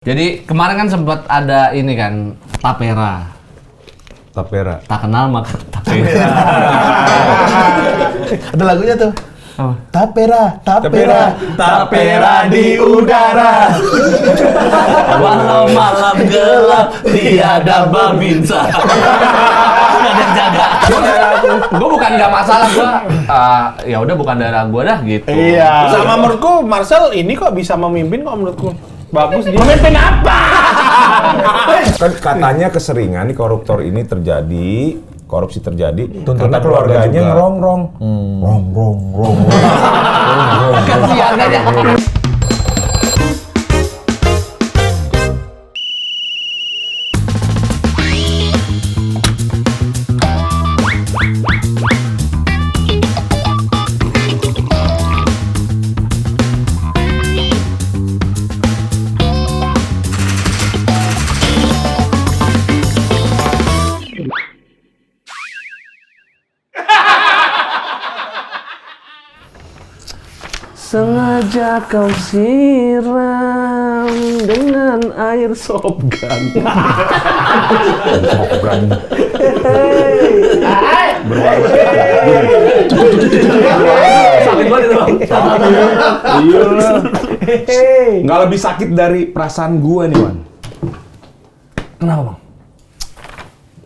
Jadi kemarin kan sempat ada ini kan Tapera. Tak kenal maka Tapera. Ada lagunya tuh. Oh. Tapera di udara. Walau malam gelap tiada babinsa. Nggak ada yang jaga. Gue bukan nggak masalah, gue ya udah bukan daerah gue dah gitu. Iya. Sama menurutku Marcel ini kok bisa memimpin kok menurutku. Bagus dia. Memimpin apa? Kan katanya keseringan nih koruptor ini terjadi, korupsi terjadi Tuntutan karena keluarga keluarganya juga. ngerongrong. Rong. Kasihan aja. Sengaja kau siram dengan air Sopgan. Sakit banget itu, Bang. Nggak lebih sakit dari perasaan gua nih, Wan. Kenapa, Bang?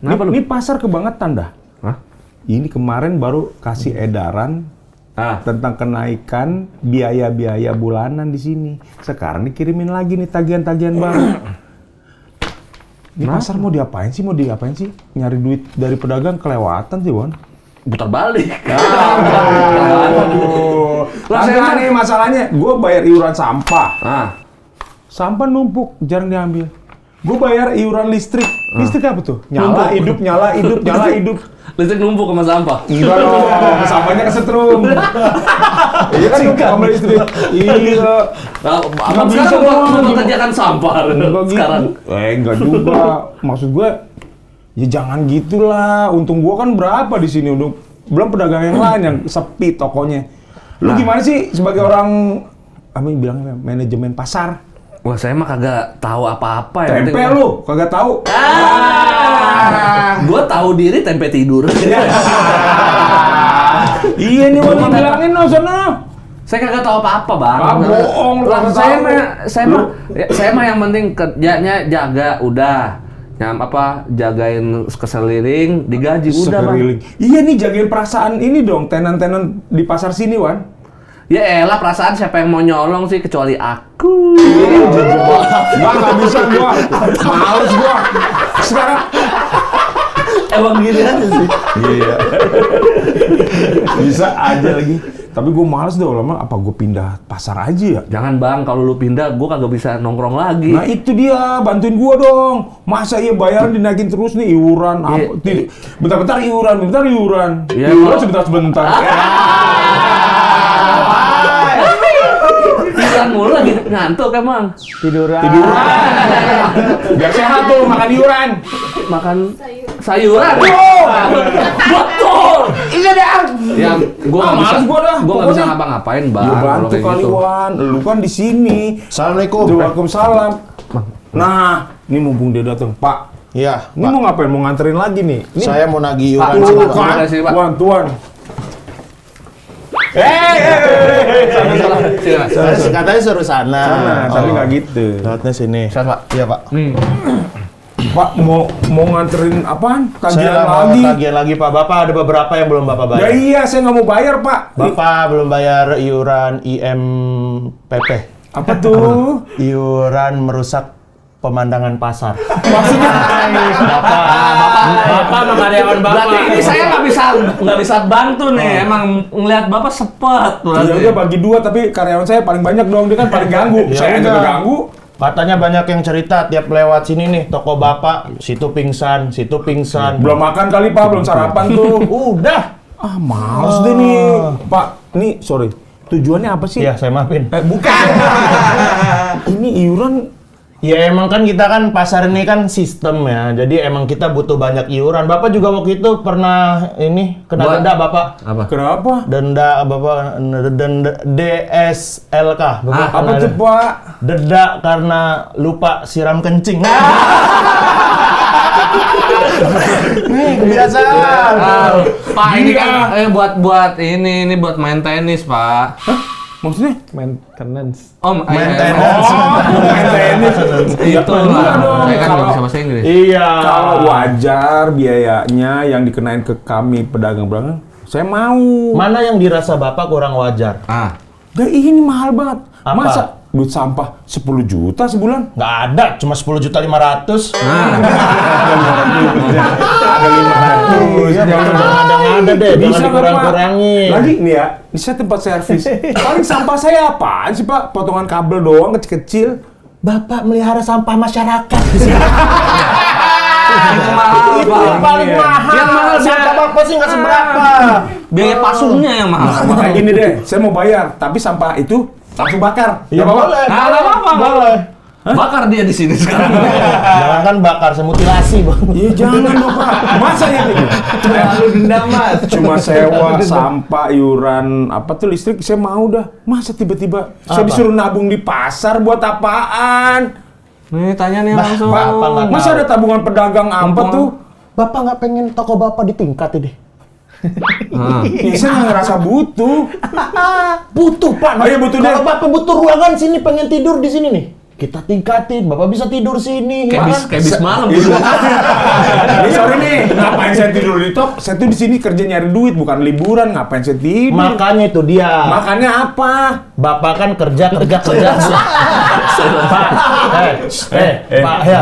Kenapa lu? Ini pasar kebangetan dah. Hah? Ini kemarin baru kasih edaran Ah. tentang kenaikan biaya-biaya bulanan di sini. Sekarang dikirimin lagi nih tagihan-tagihan baru. Di pasar mau diapain sih? Nyari duit dari pedagang kelewatan sih, Wan. Putar balik. Masalahnya, gue bayar iuran sampah. Ah. Sampah numpuk, jarang diambil. Gue bayar iuran listrik. Listrik apa tuh? Nyala, hidup. Listrik numpuk sama sampah. Enggak dong, sampahnya kesetrum. Iya kan, sama listrik. Iya. Abang Nggak bisa sekarang dong. mengerjakan sampah Enggak gitu. sekarang. Enggak juga. Maksud gue, ya jangan gitulah. Untung gue kan berapa di sini, belum pedagang yang lain yang sepi tokonya. Lu gimana sih sebagai orang, bilangnya manajemen pasar? Wah, saya mah kagak tahu apa-apa ya. Tempe lu, kagak tahu. Gua tahu diri tempe tidur. Iya nih, mau bilangin no sana. Saya kagak tahu apa-apa, Bang. Bohong lu, Lah, kagak saya mah yang penting kerjanya jaga udah. Jagain keseliling, digaji udah, Bang. Sekeliling. Iya nih, jagain perasaan ini dong, tenan-tenan di pasar sini, Wan. Ya elah, perasaan siapa yang mau nyolong sih kecuali aku. Nggak bisa gua. Males gua. Sekarang Emang gini aja sih. iya. Bisa aja lagi. Tapi gua males deh lama, apa gua pindah pasar aja ya? Jangan, Bang, kalau lu pindah gua kagak bisa nongkrong lagi. Nah itu dia, bantuin gua dong. Masa iya bayaran dinaikin terus nih, iuran apa? Bentar-bentar iuran. Iya, Iuran kalau- sebentar. Tiduran mulu lagi ngantuk emang. Tiduran. Biar sehat tuh, makan iuran. Makan sayuran. Betul. Iya deh. Ya, gua nggak bisa. males gua dah, Gua nggak bisa pokoknya. ngapa-ngapain, Bang. Ya kalau bantu kayak kali, gitu. Wan. Lu kan di sini. Assalamualaikum. Waalaikumsalam. Nah, ini mumpung dia datang, Pak. Iya, Ini Pak. mau ngapain? Mau nganterin lagi nih? Ini Saya mau nagih Pak, iuran sama Pak. Pak. Sini, Pak. Tuan. Katanya suruh sana. Tapi nggak gitu. Lewatnya sini. Siap, Pak. Iya, Pak. Pak, mau nganterin apaan? Tagihan Saya mau lagi? tagihan lagi, Pak. Bapak ada beberapa yang belum Bapak Ya bayar. iya, saya nggak mau bayar, Pak. Bapak belum bayar iuran IMPP. Apa tuh? Iuran merusak pemandangan pasar. Maksudnya? Bapak sama karyawan bapak. Berarti ini saya nggak bisa bantu nih. Emang ngelihat Bapak sepet. Ya udah bagi dua, tapi karyawan saya paling banyak dong. Dia kan paling ganggu. Ya Saya udah. juga ganggu. Katanya banyak yang cerita tiap lewat sini nih, toko Bapak, situ pingsan. Belum makan kali, Pak. Belum sarapan tuh. Udah. Males deh nih. Pak, nih sorry. Tujuannya apa sih? Iya, saya maafin. Bukan. Ini iuran Ya emang kan kita kan pasar ini kan sistem ya, jadi emang kita butuh banyak iuran. Bapak juga waktu itu pernah ini kena denda Bapak. Apa? Kenapa? Denda Bapak denda DSLK. Bapak Apa kena tuh Pak? denda karena lupa siram kencing. Nih kebiasaan. Pak ini kan buat ini buat main tenis, Pak. Maksudnya? Maintenance. Om, Maintenance. itu lah. Saya kan nggak Kalau- bisa bahasa Inggris. Iya. Kalau wajar biayanya yang dikenain ke kami pedagang-pedagang, saya mau. Mana yang dirasa Bapak kurang wajar? Ah, Dan ini mahal banget. Apa? Masa duit sampah 10 juta sebulan? Nggak ada, cuma 10.500.000. Ada 500. Iya, jangan ada deh, Bisa jangan nggak, Pak? dikurang-kurangin. Lagi nih ya, di saya tempat servis. Paling sampah saya apaan sih Pak? Potongan kabel doang kecil-kecil. Bapak melihara sampah masyarakat di sini. itu mahal, Itu Pak. yang paling mahal. Yang mahal Sampah Bapak sih nggak seberapa. Biaya pasungnya yang mahal. Nah, ini deh, saya mau bayar, tapi sampah itu langsung bakar. Ya Nggak apa-apa? boleh, Nah, boleh, nggak apa-apa. boleh. Bakar dia di sini sekarang. Jangan kan bakar, saya mutilasi Bang. Iya jangan dong Pak. Masa ya gitu? Terlalu dendam, Mas. Cuma sewa, sampah, iuran, apa tuh listrik, saya mau dah. Masa tiba-tiba saya Apa? disuruh nabung di pasar buat apaan? Nih tanya nih Bah, langsung. Bapak nggak Masa ada tabungan pedagang apa Mumpung- tuh? Bapak nggak pengen toko Bapak ditingkat ini? Ah. Ya, saya nggak ngerasa butuh. Butuh Pak. Oh iya, butuh Kalau deh. Bapak butuh ruangan sini, pengen tidur di sini nih, kita tingkatin. Bapak bisa tidur sini. Kayak bis malam. Ini sorry nih, ngapain saya tidur di top? Saya tuh di sini kerja nyari duit, bukan liburan. Ngapain saya tidur? Makanya itu dia. Makannya apa? Bapak kan kerja. Pak, Pak ya.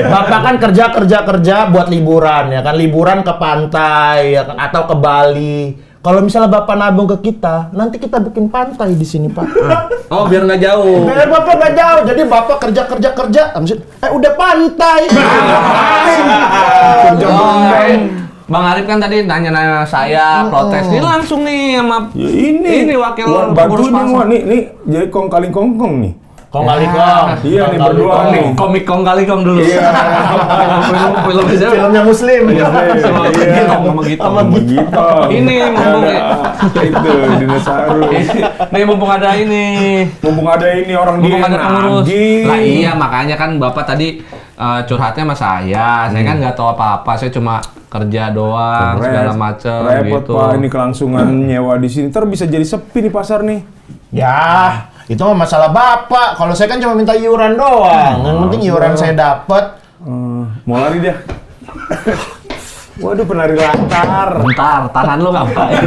Bapak kan kerja buat liburan ya kan, liburan ke pantai ya kan, atau ke Bali. Kalau misalnya Bapak nabung ke kita, nanti kita bikin pantai di sini, Pak. Oh, biar nggak jauh. Biar Bapak nggak jauh, jadi Bapak kerja, udah pantai. Kerja bengong. Bang Arif kan tadi nanya-nanya saya, protes. Ini langsung nih sama Ya ini wakil Wah, pengurus bantuin nih, pasar. Wah. Nih jadi kong kaling kongkong nih. Kong kali kong. Iya nih, berdua nih. Komik kong kali kong dulu. Iya. Film siapa? Filmnya Muslim. Sama Iya. Gitong, sama Gitong. Sama gitu. Ini mumpung Itu dinosaurus. Nih mumpung ada ini. Mumpung ada ini orang dia Mumpung ada pengurus. nagih. Lah iya, makanya kan Bapak tadi curhatnya sama saya. Saya kan nggak tahu apa-apa. Saya cuma kerja doang, segala macam Repot gitu. Pak, ini kelangsungan nyewa di sini. Ntar bisa jadi sepi di pasar nih. Ya, itu mah masalah Bapak. Kalau saya kan cuma minta iuran doang. Yang penting iuran saya dapat. Mau lari dia. Waduh, penari latar. Bentar, tangan lu ngapain?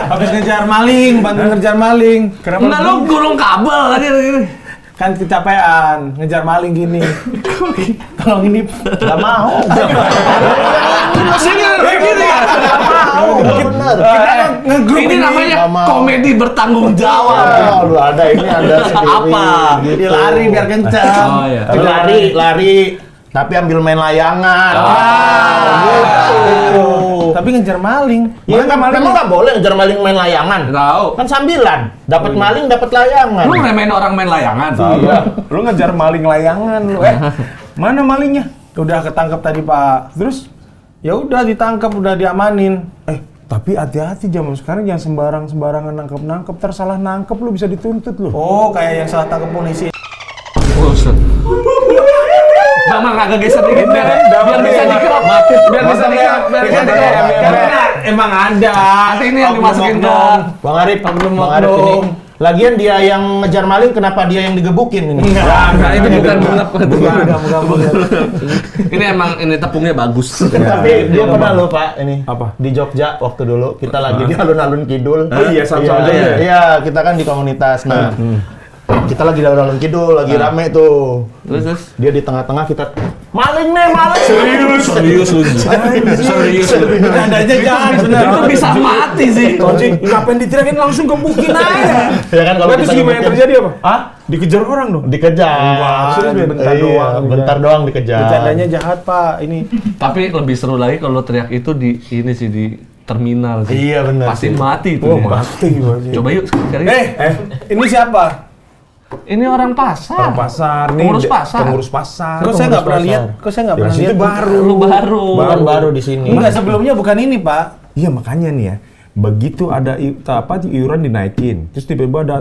Habis ngejar maling, bantu ngejar maling. Kenapa? Enggak, lu gulung kabel tadi. Kan kecapean, ngejar maling gini. Tolong ini. Gak mau. Sini, gini. Bener. Ini namanya Nggak mau. komedi bertanggung jawab. Oh, lu ada ini ada sendiri. Apa? Gitu. Dia lari biar kencang. Oh, iya. Tapi lari. Tapi ambil main layangan. Gitu. Tapi ngejar maling. Ya kan memang nggak boleh ngejar maling main layangan. Tahu. Kan sambilan. Dapat maling, dapat layangan. Lu ngeremehin orang main layangan. Iya. Lu ngejar maling layangan lu. Mana malingnya? Udah ketangkep tadi, Pak. Terus? Ya udah ditangkap, udah diamanin. Tapi hati-hati zaman sekarang jangan sembarangan nangkep. Ntar salah nangkep lu bisa dituntut lu. Oh, kayak yang salah tangkap polisi. Buset. Bang, agak geser dikit biar bisa dikerap. Biar bisa dikerap. Biar bisa dikerap. Karena emang ada. Nanti ini yang dimasukin ke Bang Arif ini. Lagian dia yang ngejar maling, kenapa dia yang digebukin ini? Enggak, itu bukan bunga. Bukan. Ini emang ini tepungnya bagus. Tapi dia pernah loh Pak ini. Apa? Di Jogja waktu dulu kita lagi di alun-alun kidul. Oh iya, sama-sama Iya, Jogja. iya, kita kan di komunitas. Nah, kita lagi di alun-alun kidul, lagi rame tuh. Terus. Dia di tengah-tengah, kita maling nih, maling. Serius lu. Serius lu. Adanya jangan benar. Itu bisa mati sih. Ngapain ditirakin langsung gebukin aja. Ya kan kalau Terus kita gimana yang ngebukin- terjadi apa? Hah? Dikejar orang dong. Dikejar. Serius, bentar Iya, doang. bentar doang dikejar. Bercandanya jahat, Pak. Ini. Tapi lebih seru lagi kalau teriak itu di ini sih di terminal sih. Iya, benar Pasti sih. mati itu. Oh, dia. mati gimana sih? Coba yuk sekali. Ini siapa? Ini orang pasar. Orang pasar nih. Pengurus pasar. Pengurus pasar. Kok saya nggak pernah lihat? Kok saya nggak Ya, pernah situ lihat? baru. Lu baru. Bukan baru di sini. Enggak, sebelumnya bukan ini, Pak. Iya makanya nih ya. Begitu ada iuran dinaikin, terus tiba-tiba ada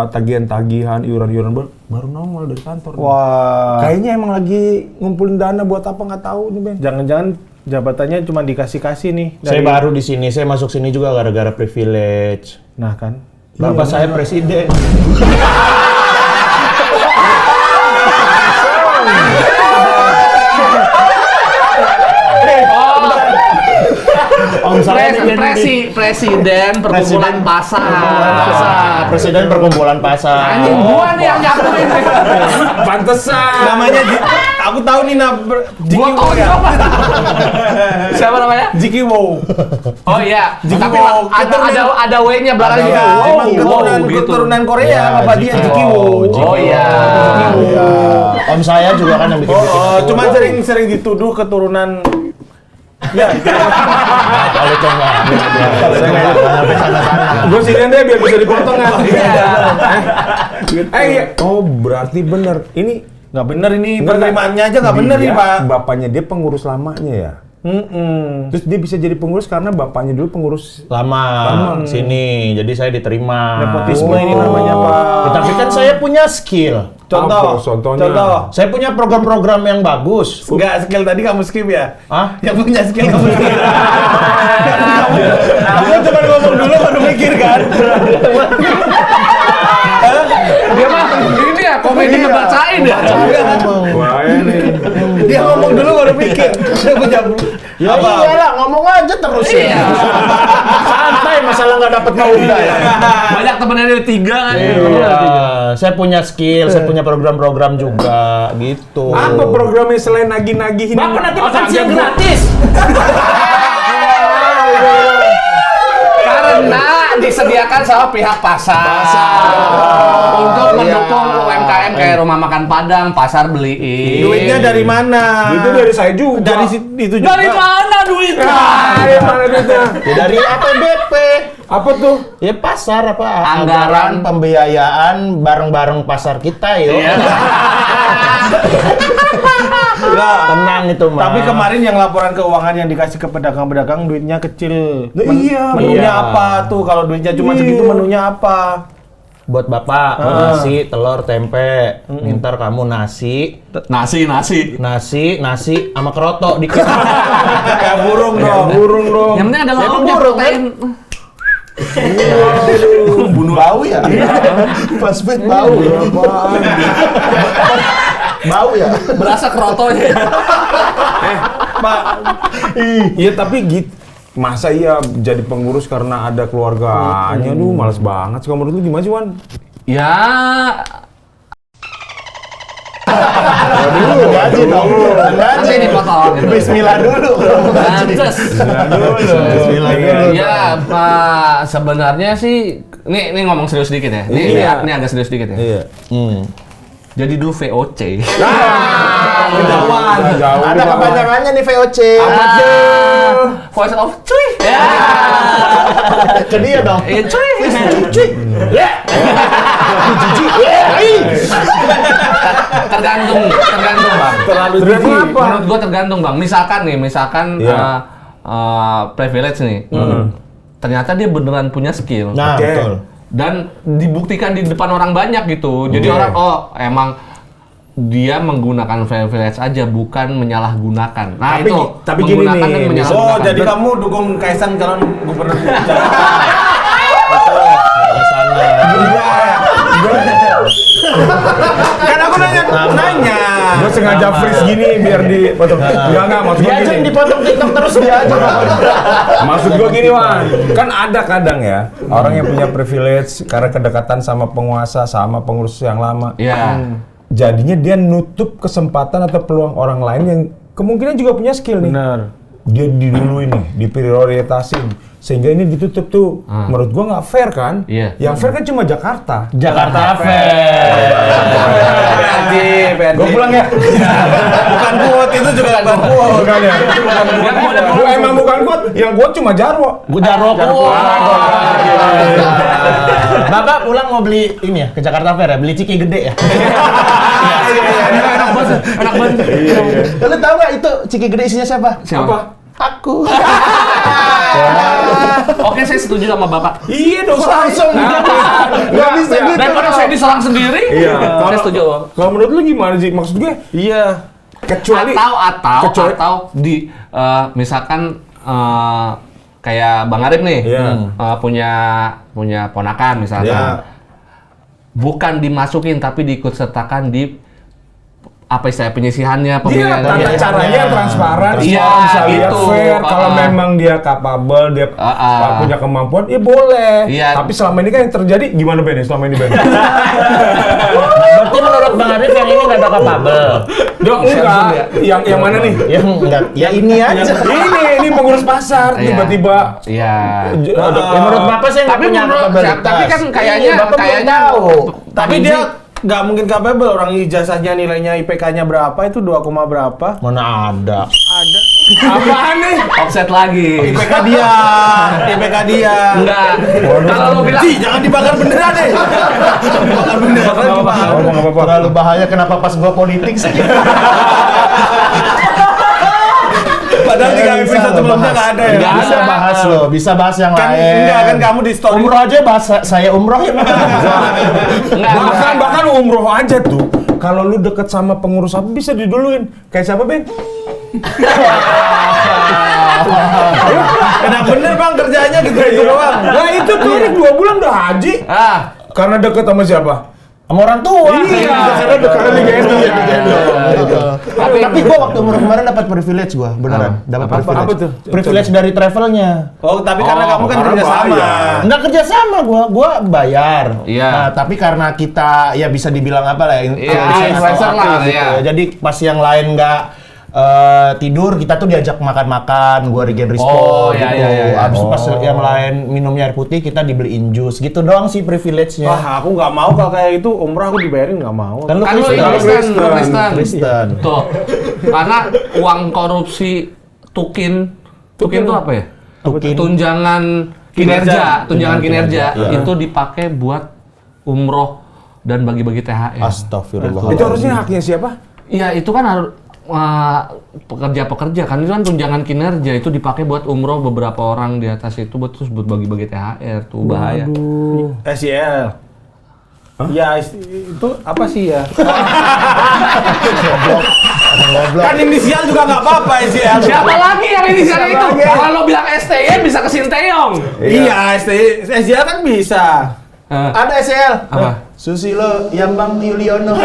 tagihan-tagihan, iuran-iuran baru nongol dari kantor. Wah. Kayaknya emang lagi ngumpulin dana buat apa nggak tahu nih Ben. Jangan-jangan jabatannya cuma dikasih-kasih nih. Saya baru di sini, saya masuk sini juga gara-gara privilege. Nah kan. Bapak saya presiden. Om saya Presiden perkumpulan pasar. Presiden perkumpulan pasar. Anjing gua nih yang nyapuin. Pantesan. Namanya aku tahu nih Gua Jiki Wow ya. tonjok. Siapa namanya? Jiki Wow. Oh iya. Jiki Tapi Wow. ada W-nya belakang Iya, gitu. emang Wow, gitu. keturunan Korea Ya, apa dia Jiki Wow. Oh iya. Om saya juga kan yang bikin. Oh, cuma sering dituduh keturunan ya, itu. Kalau coba. Gue sini deh biar bisa dipotong kan. Iya. Oh berarti bener. Ini Nggak bener ini Enggak, penerimaannya aja nggak bener nih, Pak. Bapaknya dia pengurus lamanya ya. Terus dia bisa jadi pengurus karena bapaknya dulu pengurus. Lama sini, jadi saya diterima. Nepotisme ini namanya, Pak. Ya, tapi kan saya punya skill. Contoh. Apa contohnya? Contoh. Saya punya program-program yang bagus. Enggak, skill tadi kamu skip ya? Hah? Yang punya skill kamu skip. Aku cuma ngomong dulu baru mikir kan. Dia mah ini ya komedi ngebacain ya. Wah ini. Dia ngomong dulu baru mikir. Dia punya Ya iyalah, ngomong aja terus ya. Iya. Santai, masalah nggak dapat nauda ya. Banyak temennya ada 3 kan. Iya, saya punya skill, saya punya program-program juga, gitu. Apa programnya selain nagih-nagih ini? Bapak nanti makan siang gratis. Karena disediakan sama pihak pasar. Untuk mendukung UMKM kayak rumah makan Padang, pasar beliin. duitnya dari mana? Itu dari saya juga. Dari itu juga. Dari mana duitnya? Dari mana duitnya? Ya dari APBP. Apa tuh? Ya pasar apa? Anggaran. Anggaran pembiayaan bareng-bareng pasar kita yo. Iya. Tenang itu mah. Tapi kemarin yang laporan keuangan yang dikasih ke pedagang-pedagang duitnya kecil. Iya. Menunya Iya. apa tuh? Kalau duitnya cuma segitu menunya apa? buat bapak nasi, telur, tempe. Ntar kamu nasi sama kerotok dikit. Kayak burung dong. Burung dong. Yang penting ada Emang lauknya burung, protein. Bunuh bau ya? Fast food bau. Bau ya? Berasa kerotonya. Pak, Iya tapi gitu. Masa iya jadi pengurus karena ada keluarganya? Duh, males banget. Sih, menurut lu gimana sih, Wan? Ya, Gaji dong. nanti dipotong gitu. Bismillah dulu. Lanjut. Bismillah dulu. Ya, Pak, sebenarnya sih, ini ngomong serius dikit ya. Ini agak serius dikit ya. Iya. Jadi dulu VOC. kejauhan. Jauh Ada banget. kepanjangannya nih VOC. Voice of cuy. Ya. Ke dia dong. Cuy. Ya. Tergantung Bang. Terlalu Tergantung jijik. apa? Menurut gua tergantung Bang. Misalkan Iya. privilege nih. Ternyata dia beneran punya skill. Nah, Oke. betul. Dan dibuktikan di depan orang banyak gitu. Jadi Oke. orang emang dia menggunakan privilege aja, bukan menyalahgunakan. Nah Tapi- itu tapi gini menggunakan nih, dan Oh, menyalahgunakan. jadi kamu dukung Kaisang calon gubernur Jakarta? Ke sana. Kan aku nanya. Gue sengaja freeze gini biar dipotong. Enggak, maksud gue Dia aja gini. yang dipotong TikTok terus dia aja. Maksud gue gini, Wan. Kan ada kadang ya, orang yang punya privilege karena kedekatan sama penguasa, sama pengurus yang lama. Iya. Jadinya dia nutup kesempatan atau peluang orang lain yang kemungkinan juga punya skill nih. Bener. Dia diduluin nih, diprioritasin. sehingga ini ditutup tuh. Menurut gua nggak fair kan? Iya. Yang fair kan cuma Jakarta. Jakarta Fair. Gua pulang ya. Bukan kuat, itu juga bukan kuat. Bukan ya. Gua emang bukan kuat, yang kuat cuma Jarwo. Gua Jarwo. Bapak pulang mau beli ini ya ke Jakarta Fair ya, beli ciki gede ya. Enak banget. Lu tahu nggak itu ciki gede isinya siapa? Siapa? Aku. Oke, saya setuju sama Bapak. Iya dong, Langsung. Nggak bisa gitu. Daripada saya diserang sendiri, Iya. saya setuju. Kalau menurut lu gimana sih? Maksud gue Iya. kecuali Atau di misalkan kayak Bang Arif nih Iya. punya ponakan misalkan. Iya. Bukan dimasukin tapi diikut sertakan di apa istilah penyisihannya Iya, pemilihan. tata caranya yang transparan, Iya, semua bisa lihat gitu. fair. Kalau memang dia capable, dia punya kemampuan, ya boleh. Iya. Tapi selama ini kan yang terjadi gimana Ben? Selama ini Ben? Berarti menurut Bang Arif yang ini nggak ada kapabel. Dok, enggak. Yang mana nih? Yang enggak, ya ini aja. Ini pengurus pasar Iya. Iya. Ya menurut Bapak saya nggak Tapi punya menurut- kapabilitas. tapi kan kayaknya- Iya, Bapak belum kayaknya- tahu. Tapi dia nggak mungkin capable, orang ijazahnya nilainya IPK-nya berapa itu 2, berapa? Mana ada. Ada. apaan nih? Offset lagi. IPK dia. Enggak. Kalau lu bilang Ci, jangan dibakar beneran deh. Dibakar beneran gimana? Nggak apa-apa. Terlalu bahaya kenapa pas gua politik sih? Padahal 3 episode sebelumnya nggak ada ya. Nggak Bisa ada. bahas loh, bisa bahas yang Kan lain. enggak kan kamu di story. Umroh aja bahas saya umroh ya. Bahkan umroh aja tuh. Kalau lu deket sama pengurus apa bisa diduluin. Kayak siapa Ben? Enak bener Bang kerjanya gitu doang. Nah itu tuh Rik 2 bulan udah haji. Karena deket sama siapa? Sama orang tua. Iya, karena dekat digendong. Tapi gua waktu umroh kemarin dapat privilege gua, beneran. Dapat privilege. Apa tuh? Privilege dari travelnya. Oh, tapi karena kamu kan karena kerja sama. bayar. Enggak kerja sama gua bayar. Iya. Nah, tapi karena kita ya bisa dibilang apa lah influencer lah, gitu. ya. Jadi pas yang lain enggak tidur kita tuh diajak makan-makan, gua regen respon Oh, iya, gitu. iya, iya. Abis itu pas yang lain minumnya air putih kita dibeliin jus gitu doang sih privilege-nya. Wah, aku nggak mau kalau kayak itu umrah aku dibayarin nggak mau. Kan lu Kan lu Kristen. Kristen. Tuh. Karena uang korupsi Tukin itu apa ya? Tukin. Tunjangan kinerja Iya. itu dipakai buat umroh dan bagi-bagi THR. Astagfirullah. Itu harusnya haknya siapa? Iya, itu kan harus pekerja-pekerja kan itu kan tunjangan kinerja itu dipakai buat umroh beberapa orang di atas itu buat terus buat bagi-bagi THR tuh bahaya. SIL. Ya itu apa sih ya? Kan inisial juga nggak apa-apa SIL. Siapa lagi yang inisialnya itu? Kalau bilang STY bisa ke Sinteyong. Iya, SIL kan bisa. Ada SL. Apa? Susilo Yambang Yuliono.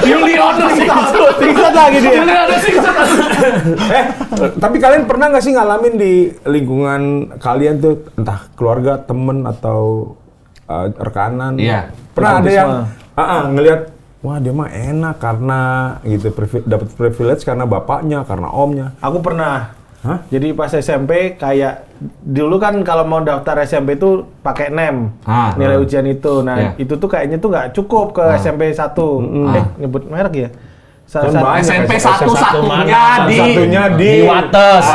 Yuliono Singkat lagi dia. Yuliono singkat. Tapi kalian pernah nggak sih ngalamin di lingkungan kalian tuh entah keluarga, temen atau rekanan? Iya. Pernah ada yang Nepotisme. ngelihat wah dia mah enak karena gitu dapat privilege karena bapaknya, karena omnya. Aku pernah. Hah? Jadi pas SMP kayak dulu kan kalau mau daftar SMP itu pakai NEM nilai ujian itu. Nah Iya. itu tuh kayaknya tuh nggak cukup ke SMP 1. Nyebut merek ya. Kan banyak. SMP SMP satunya di Wates.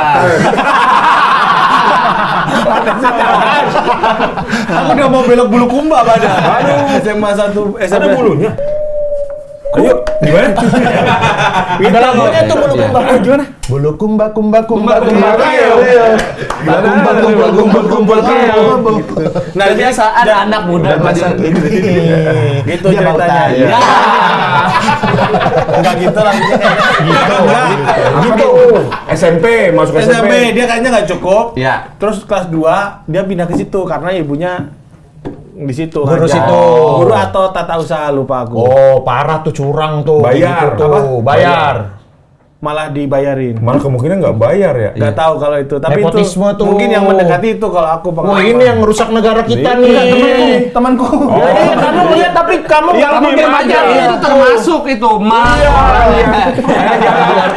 Aku udah mau belok Bulukumba pada. Aduh, SMA 1 SMP. Ada bulunya. Ayo, gimana? Ada lagunya tuh Bulukumba. Gimana? Bulukumba kumba kumba kumba. Nah, kebiasaan anak muda gitu Dia mau ceritanya. tanya. Ya. Enggak gitu lah. Gitu. Apa tuh? SMP, masuk SMP. SMP dia kayaknya nggak cukup. Ya. Terus kelas 2 dia pindah ke situ karena ibunya di situ. Guru ngajar. situ. Guru atau tata usaha lupa aku. Oh, parah tuh curang tuh. Bayar. Gitu tuh. Apa? Bayar. Malah dibayarin. Malah kemungkinan nggak bayar ya. Nggak tahu kalau itu, tapi Nepotisme itu tuh. mungkin yang mendekati itu kalau aku Wah, pengalaman. ini yang merusak negara kita nih. temanku. Jadi kamu lihat tapi kamu Yang kamu lebih aja Aja itu termasuk itu mal.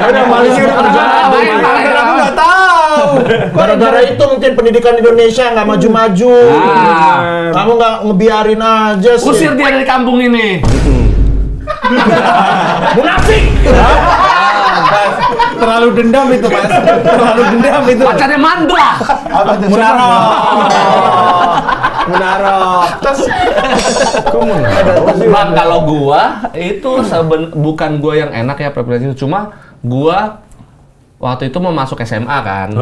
Ada maling Dan aku nggak tahu. Gara-gara itu mungkin pendidikan Indonesia nggak maju-maju. Kamu nggak ngebiarin aja sih. Usir dia dari kampung ini. Munafik. Terlalu dendam itu, Mas. Terlalu dendam itu. Pacarnya Mandra. Apa tuh? Munaro. Terus Bang, kalau gua itu bukan gua yang enak ya preferensi itu, cuma gua waktu itu mau masuk SMA kan.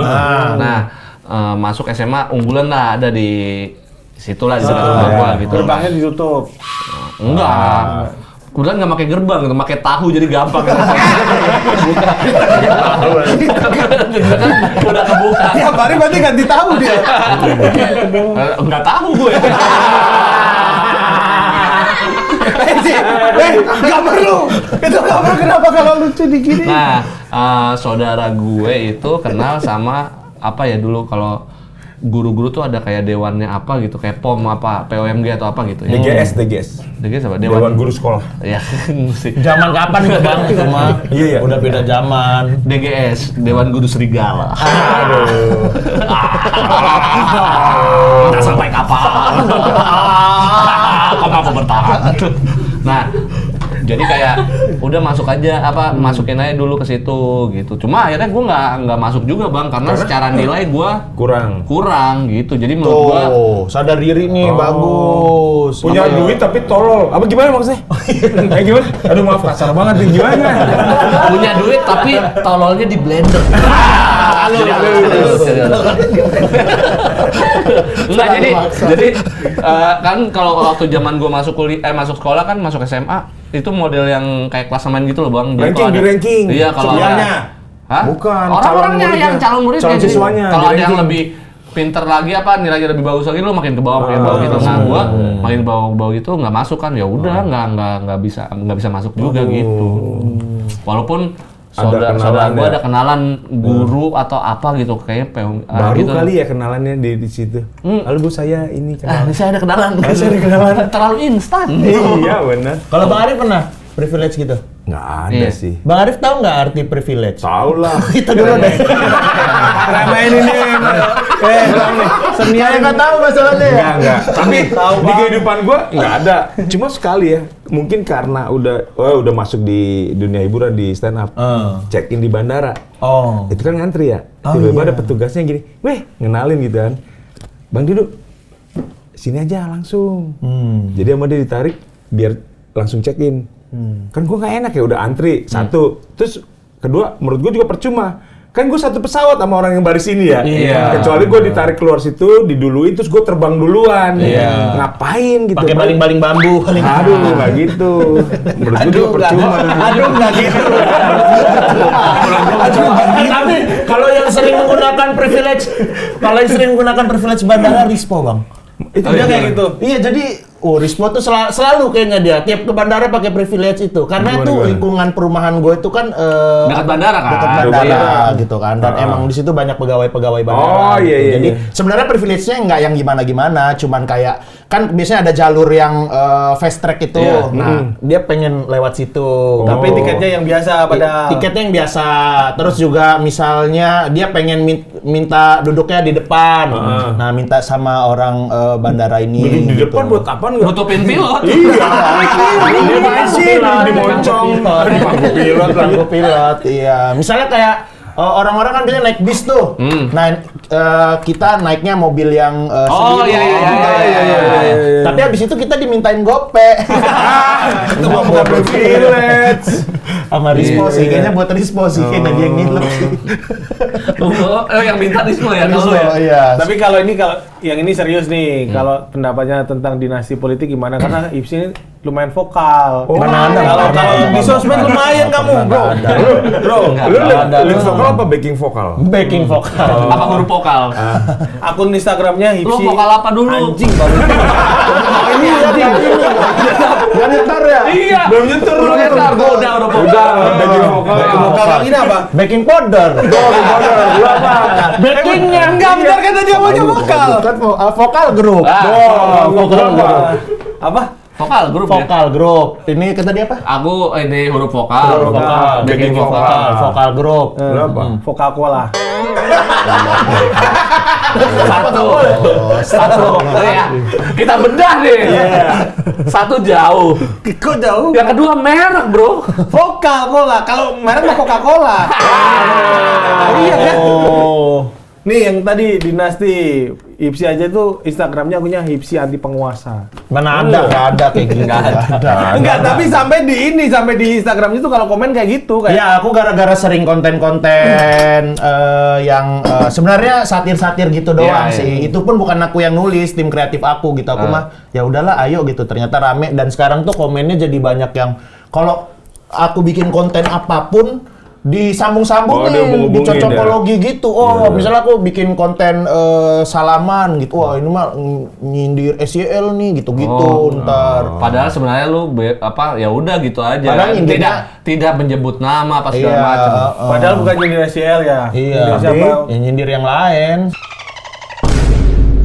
Nah, masuk SMA unggulan lah ada di situ lah di dekat rumah gua gitu. gerbangnya ditutup. Enggak. Kebetulan nggak pakai gerbang, gitu, pakai tahu jadi gampang. Buka. Udah kebuka. Tiap hari berarti ganti tahu dia. Nggak tahu gue. Nggak perlu. Itu nggak perlu. Kenapa kalau lucu digini? Nah, saudara gue itu kenal sama apa ya dulu kalau guru-guru tuh ada kayak dewannya apa gitu, kayak POM apa, POMG atau apa gitu ya. DGS. DGS apa? Dewan Guru Sekolah. Ya, sih. Zaman kapan itu Bang? Cuma Iya. udah beda zaman. DGS, Dewan Guru Serigala. Aduh. Entah sampai kapan. Kapan aku bertahan. Nah, jadi kayak udah masuk aja masukin aja dulu ke situ gitu. Cuma akhirnya gue nggak masuk juga Bang karena secara nilai gue kurang gitu. Jadi menurut gue Sadar diri nih, bagus. Punya duit tapi tolol. Apa gimana maksudnya? Gimana? Aduh maaf kasar banget nih, gimana? punya duit tapi tololnya di blender. Enggak, jadi kan kalau waktu zaman gue masuk sekolah kan masuk SMA itu model yang kayak klasemen gitu loh Bang. Ranking. Iya, kalau Hah? Bukan, orang-orangnya yang calon muridnya. Calon siswanya. Kalau ada yang lebih pinter lagi nilainya lebih bagus lagi lo makin ke bawah gitu. Nah, gua makin bawah gitu nggak masuk kan. Ya udah nggak bisa masuk juga gitu. Walaupun saudara gua ada kenalan guru atau apa gitu kayaknya baru gitu. kali ya kenalannya di situ. Halo Bu, saya ini kenalan. Saya ada kenalan. Saya ada kenalan. Terlalu instan. Iya benar. Kalau Bang Arif pernah privilege gitu? Nggak ada sih. Bang Arif tahu nggak arti privilege? Tahu lah. Itu dulu deh. Ramein ini. Senior nggak tahu masalahnya ya? Enggak. Tapi di kehidupan gua nggak ada. Cuma sekali ya. Mungkin karena udah masuk di dunia hiburan di stand up. Check in di bandara. Oh. Itu kan ngantri ya. Tiba-tiba ada petugasnya gini. Weh, ngenalin gitu kan. Bang Didu, sini aja langsung. Jadi sama dia ditarik biar langsung check in. Kan gue nggak enak ya udah antri satu, terus kedua menurut gue juga percuma. Kan gue satu pesawat sama orang yang baris ini ya. Iya. Kecuali gue ditarik keluar situ, diduluin terus gue terbang duluan. Ngapain gitu? Pakai baling-baling bambu. Aduh, nggak gitu. Menurut gue juga percuma. Aduh, nggak gitu. Tapi kalau yang sering menggunakan privilege bandara Rispo Bang. Itu dia kayak gitu. Iya, jadi Rispo tuh selalu kayaknya dia tiap ke bandara pakai privilege itu. Karena tuh lingkungan perumahan gue itu kan Dekat bandara kan? dekat bandara gitu kan. Dan emang di situ banyak pegawai-pegawai bandara. Iya, gitu. iya, Jadi iya. sebenarnya privilege-nya nggak yang gimana-gimana, cuman kayak kan biasanya ada jalur yang fast track itu. Iya. Nah, dia pengen lewat situ. Tapi tiketnya yang biasa pada Tiketnya yang biasa. Terus juga misalnya dia pengen minta duduknya di depan. Nah, minta sama orang bandara ini. Duduk di gitu. depan buat apaan nggak? Nutupin pilot. Dia masih di moncong. Pangku pilot, iya. Misalnya kayak orang-orang kan biasanya naik bis tuh. Nah, kita naiknya mobil yang sendiri. Iya. Tapi habis itu kita dimintain gope. Itu mah bukan privilege. Sama Rispo sih, kayaknya buat Rispo sih, kayaknya dia yang ngilup sih. Yang minta Rispo ya Rispo, kalau ya. iya. Tapi kalau yang ini serius nih, kalau pendapatnya tentang dinasti politik gimana? Karena Ipsi ini lumayan vokal. Mana ada? Kalau di sosmed lumayan kamu, bro. Bro, lu link vokal apa backing vokal? Backing vokal. Apa huruf vokal? Akun Instagramnya Lu Ipsi. vokal apa dulu? Anjing baru. Ini Gak nyetar ya? Iya. Belum nyetur. Gua udah vokal. Backing vokal. Vokal yang ini apa? Backing powder. Lu apa? Backingnya Enggak benar kata dia maunya vokal. Kan vokal grup. Vokal apa? Vokal grup ya? Vokal grup. Ini kata dia apa? Aku ini huruf vokal. Vokal. Backing Vokal. Vokal grup. Lu apa? Vokal cola. Satu ya. Kita bedah nih. Satu jauh. Kok jauh? Yang kedua merek, Bro. Coca-Cola. Kalau merek mah Coca-Cola. Iya kan? Nih yang tadi dinasti Hipsi aja tuh Instagramnya akunya Hipsi anti penguasa. Mana ada, nggak ada kayak gitu. Nggak ada. Enggak, tapi sampai di Instagramnya tuh kalau komen kayak gitu kayak. Ya, aku gara-gara sering konten-konten yang sebenarnya satir-satir gitu doang Iya, sih. Itu pun bukan aku yang nulis, tim kreatif aku gitu. Aku mah ya udahlah, ayo gitu. Ternyata rame dan sekarang tuh komennya jadi banyak yang kalau aku bikin konten apapun disambung-sambungin, dicocokologi gitu. Misalnya aku bikin konten salaman gitu. Wah, ini mah nyindir SYL nih gitu-gitu ntar. Padahal sebenarnya lu ya udah gitu aja. Padahal intinya tidak menyebut nama apa segala macam. Padahal bukan nyindir SCL ya. Iya, Nyindir siapa? yang nyindir yang lain.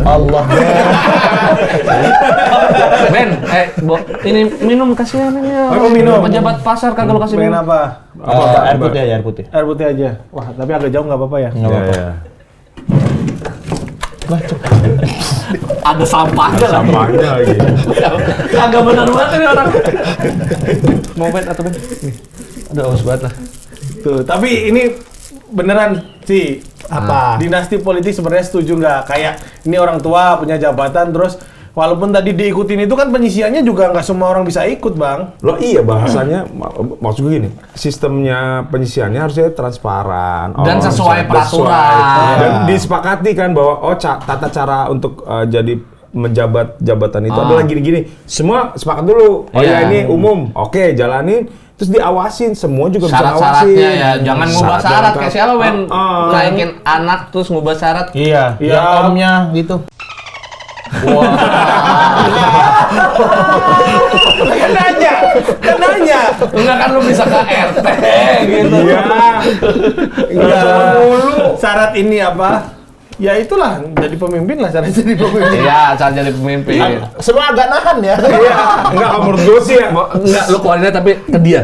Allah. Ben, ini minum kasihan ini. Oh, minum. Pejabat pasar kagak lu kasih Pengen minum. apa? Air putih aja, air putih. Air putih aja. Wah, tapi agak jauh nggak apa-apa ya? Nggak apa-apa. Ada sampahnya lagi. Sampahnya lagi. Kagak benar banget ini orang. Mau Ben atau Ben? Nih. Ada aus banget lah. Tuh, tapi ini beneran sih Apa? dinasti politik sebenarnya setuju nggak? Kayak ini orang tua punya jabatan terus walaupun tadi diikutin itu kan penyisiannya juga nggak semua orang bisa ikut, Bang. Loh iya bahasanya, maksud gue gini, sistemnya penyisiannya harusnya transparan. Dan sesuai peraturan. Dan disepakati kan bahwa tata cara untuk jadi menjabat jabatan itu adalah gini-gini. Semua sepakat dulu. Oh ya ini umum, oke jalanin. Terus diawasin, semua juga bisa ngawasin. Syarat-syaratnya ya, jangan ngubah syarat kayak siapa Ben. Naikin anak terus ngubah syarat. Iya, Iya. yang omnya gitu. Kan nanya. Enggak kan lu bisa ke RT gitu. Iya. Enggak. Syarat ini apa? Ya itulah, jadi pemimpin lah syarat jadi pemimpin. Iya, saat jadi pemimpin. Semua agak nahan ya. Iya. Enggak, kalau menurut gue sih ya. Enggak, lu keluarinnya tapi ke dia.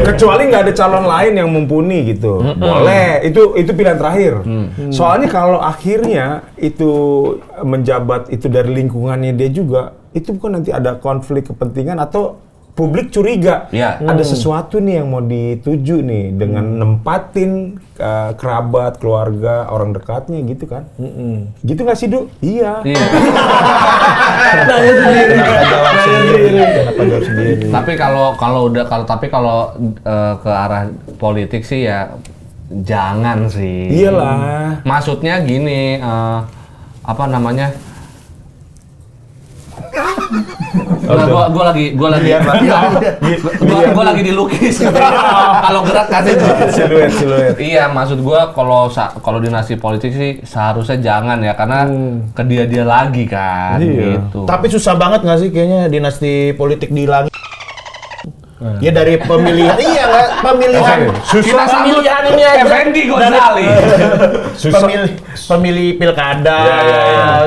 Kecuali nggak ada calon lain yang mumpuni gitu, boleh. Itu pilihan terakhir. Soalnya kalau akhirnya itu menjabat itu dari lingkungannya dia juga, itu bukan nanti ada konflik kepentingan atau publik curiga ada sesuatu nih yang mau dituju nih dengan nempatin kerabat, keluarga, orang dekatnya gitu kan? Gitu nggak sih, Du? Iya. Nanya sendiri. Kenapa jawab sendiri? Tapi kalau ke arah politik sih ya jangan sih. Iyalah. Maksudnya gini, apa namanya? Gua lagi dilukis. Kalau gerak kasih Siluet. Iya, maksud gua kalau dinasti politik sih seharusnya jangan ya karena ke dia lagi kan gitu. Tapi susah banget nggak sih kayaknya dinasti politik dihilangin? Ya dari pemilihan, iya nggak pemilihan. Kita Pemilihan ini aja. Effendi Ghazali. Pemilih pilkada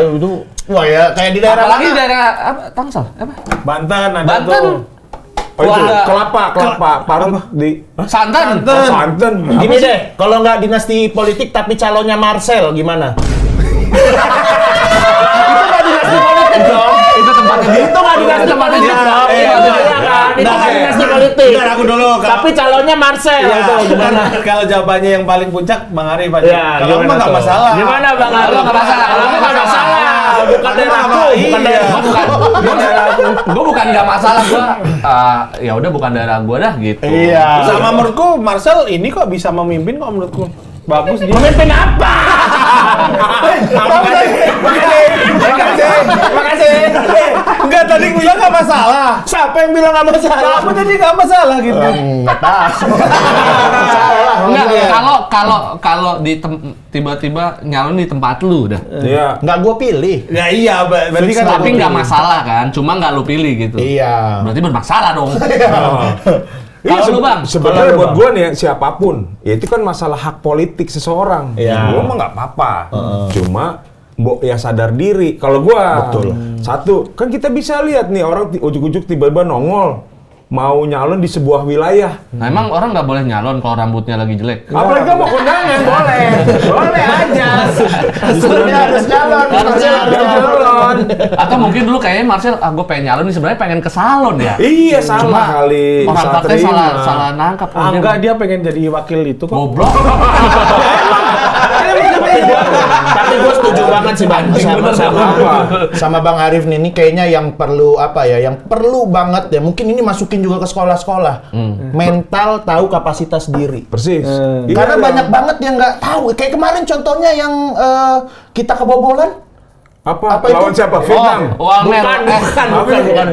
itu. Wah ya kayak di daerah Apalagi mana? daerah apa? Tangsel apa? Banten ada Banten. tuh. Oh itu, Wah, kelapa, parut di Santan. Santen. Gini deh, kalau nggak dinasti politik tapi calonnya Marcel gimana? Itu nggak dinasti politik dong. Itu tempatnya dia. Itu nggak dinasti Tempatnya politik dia. dong. Iya kan? Itu nggak dinasti politik. Bentar, aku dulu. Tapi calonnya Marcel itu gimana? Kalau jawabannya yang paling puncak Bang Arif aja. Ya, Kalau gimana mah nggak tuh? masalah. Gimana Bang Arif? Kalau nggak masalah, Kalau nggak masalah. Bukan daerahku, bukan daerahku. Gue bukan nggak masalah, ya udah bukan daerah gue dah gitu. Iya. Sama menurutku Marcel ini kok bisa memimpin kok menurutku. Bagus dia. Memimpin apa? Makasih. Enggak, tadi gue bilang nggak masalah. Siapa yang bilang nggak masalah? Kamu tadi nggak masalah gitu. Nggak tahu. Enggak, kalau tiba-tiba nyalon di tempat lu dah. Iya. Nggak gue pilih. Ya iya, berarti kan Tapi nggak masalah kan, cuma nggak lu pilih gitu. Iya. Berarti bermasalah dong. Iya, Kalau lu Bang, sebenarnya buat gue nih siapapun, ya itu kan masalah hak politik seseorang. Iya. Gue mah nggak apa-apa. Cuma mbok ya sadar diri. Kalau gue, satu kan kita bisa lihat nih orang ujuk-ujuk tiba-tiba nongol mau nyalon di sebuah wilayah. Nah, emang orang nggak boleh nyalon kalau rambutnya lagi jelek? Apalagi mau kondangan, boleh. Boleh aja. Sebenarnya harus jalan. Harusnya harus harus jalan. Atau mungkin dulu kayaknya Marcel, gue pengen nyalon nih, sebenarnya pengen ke salon ya. Iya, salah kali. Orang Salah katanya terima. salah nangkap. Enggak, dia pengen jadi wakil itu kok. Goblok. Tapi gue setuju banget sih Bang sama Bang Arif nih. Ini kayaknya yang perlu apa ya? Yang perlu banget ya. Mungkin ini masukin juga ke sekolah-sekolah. Mental tahu kapasitas diri. Persis. Iya, Karena iya. banyak banget yang nggak tahu. Kayak kemarin contohnya yang kita kebobolan. Apa itu? lawan siapa? Vietnam. Walmer. Bukan.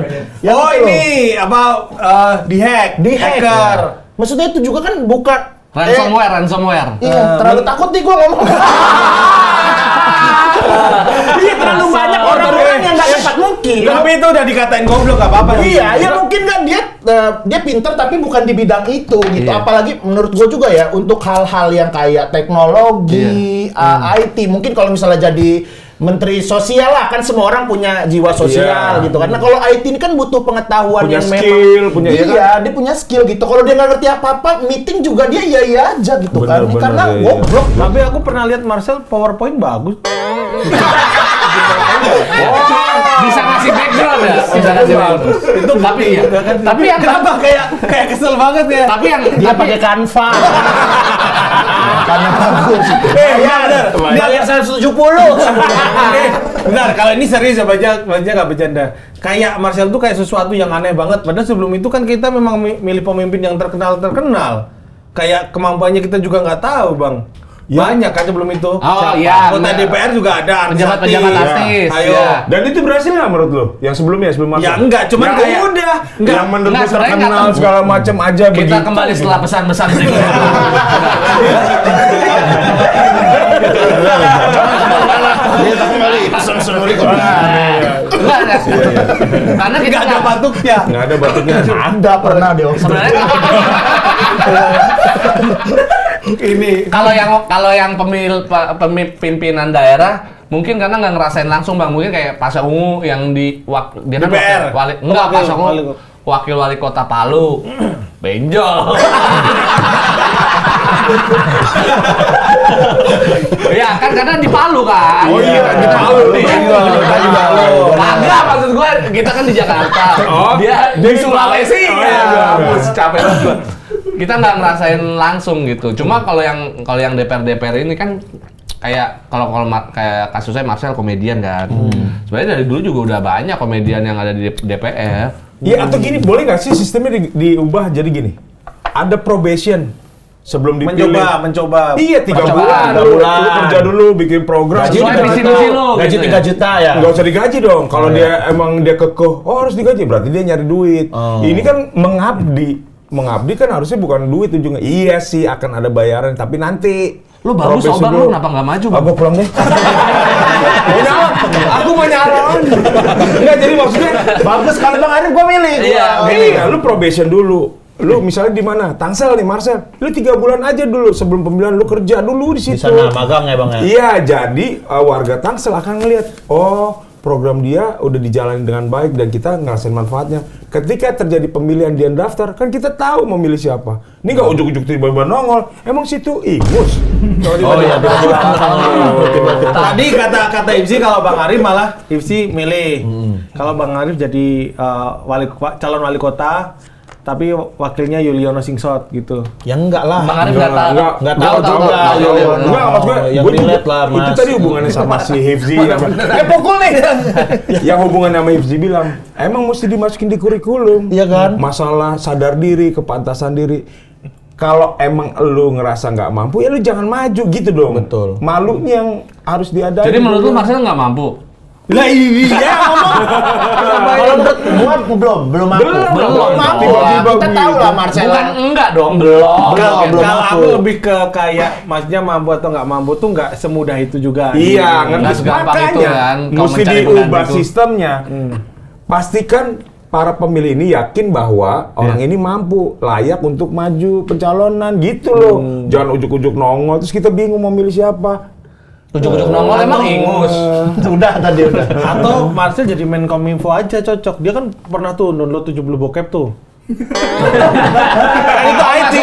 Yang Oh itu loh. ini apa dihack, Di hack. hacker. Maksudnya itu juga kan bukan Ransomware. Iya, terlalu takut nih gue ngomong. Iya, terlalu banyak orang-orang yang nggak tepat mungkin. Tapi itu udah dikatain goblok gak apa-apa sih. Iya, ya mungkin kan dia pinter tapi bukan di bidang itu gitu. Iya. Apalagi menurut gue juga ya untuk hal-hal yang kayak teknologi, IT, mungkin kalau misalnya jadi Menteri Sosial lah, kan semua orang punya jiwa sosial Iya. gitu kan. Nah kalau IT ini kan butuh pengetahuan Punya yang skill, memang punya- iya, iya dia punya skill gitu. Kalau dia nggak ngerti apa-apa, meeting juga dia iya aja gitu kan. Bener, Karena iya, iya. goblok. Tapi aku pernah lihat Marcel PowerPoint bagus. Bisa ngasih background ya? Bisa ngasih background. Itu tapi ya. Tapi yang Kenapa kayak kesel banget ya? tapi yang Dia pakai Canva. Karena bagus. Iya benar. Bayar 170. Benar, kalau ini serius ya baca nggak bercanda. Kayak Marcel tuh kayak sesuatu yang aneh banget. Padahal sebelum itu kan kita memang milih pemimpin yang terkenal. Kayak kemampuannya kita juga nggak tahu, Bang. Ya. Banyak kan sebelum itu. Oh, iya, Anggota benar. DPR juga ada. Pejabat-pejabat artis, Ayo. iya. Dan itu berhasil nggak menurut lo? Yang sebelumnya, sebelum masuk? Ya enggak, cuman ya kayak- udah. enggak. Yang menurut Enggak, lo sebenarnya terkenal enggak. segala macam aja kita begitu. kembali setelah pesan-pesan berikut. Dia tapi kali pesan-pesan berikut. Enggak. Karena kita Nggak ada batuknya. Nggak ada batuknya. Ada pernah dia. sebenarnya Ini kalau yang pemimpinan daerah mungkin karena nggak ngerasain langsung Bang, mungkin kayak Pasha Ungu yang dia kan DPR. enggak Wakil- Pasha Ungu wakil wali kota Palu benjol. Ya kan karena di Palu kan. Oh iya, di Palu. Kagak, maksud gue kita kan di Jakarta. Oh, Dia di Sulawesi. Oh, iya, Ya, benar. bos, capek banget gua. Kita nggak ngerasain langsung gitu. Cuma kalau yang DPR ini kan kayak kayak kasusnya Marcel komedian kan. Sebenarnya dari dulu juga udah banyak komedian yang ada di DPR. Iya, atau gini, boleh nggak sih sistemnya diubah jadi gini? Ada probation sebelum dipilih. mencoba. Iya, 3 Percobaan. bulan. Lu kerja dulu, bikin program. Gaji Sesuai juga visi tahu. misi lu, Gaji gitu 3 ya. juta ya. Nggak usah digaji dong. Kalau dia emang dia kekeh, oh harus digaji, berarti dia nyari duit. Ini kan mengabdi. Mengabdi kan harusnya bukan duit ujungnya. Iya sih akan ada bayaran, tapi nanti. Lu bagus Probation Bang, dulu. lu kenapa nggak maju Bang? Aku pulang deh. Mau nyalon. Aku mau nyalon. Enggak, jadi maksudnya Bagus kalau Bang Arif gua milih. Iya, iya, lu probation dulu. Lu misalnya di mana? Tangsel nih, Marcel. Lu 3 bulan aja dulu sebelum pemilihan lu kerja dulu di Di situ. sana magang ya Bang ya. Iya, jadi warga Tangsel akan ngelihat, oh program dia udah dijalani dengan baik dan kita ngerasain manfaatnya. Ketika terjadi pemilihan dia daftar, kan kita tahu memilih siapa. Ini nggak ujuk-ujuk tiba-tiba nongol. Emang situ ingus. Oh iya, Tadi kata Ipsi kalau Bang Arif malah Ipsi milih. Kalau Bang Arif jadi calon wali kota, tapi wakilnya Yuliono Singsot gitu. Ya enggak lah. Bang Arif nggak tahu. Nggak tahu juga. Enggak, maksud gue, yang gue juga, relate lah, Mas. itu tadi hubungannya sama si Hifzi. Pukul nih. Yang hubungannya sama Hifzi bilang, emang mesti dimasukin di kurikulum. Iya kan? Masalah sadar diri, kepantasan diri. Kalau emang lu ngerasa nggak mampu, ya lu jangan maju gitu dong. Betul. Malunya yang harus diadain. Jadi menurut lu Marcel nggak mampu? Lah iya ngomong. Kalau menurut gua belum mampu. Belum mampu. tiba-tiba Kita tahu lah Marcella. Bukan enggak dong, belum. Belum Kalau mampu. aku lebih ke kayak maksudnya mampu atau nggak mampu tuh nggak semudah itu juga. Iya, Nggak ngerti. segampang itu Makanya kan, kalau mesti mencari diubah pengganti itu. sistemnya. Pastikan para pemilih ini yakin bahwa orang ini mampu, layak untuk maju pencalonan gitu loh. Jangan ujuk-ujuk nongol terus kita bingung mau milih siapa. Ujuk-ujuk nongol emang ingus. Sudah tadi udah. Atau Marcel jadi Menkominfo aja cocok. Dia kan pernah tuh download 70 bokep tuh. Itu IT.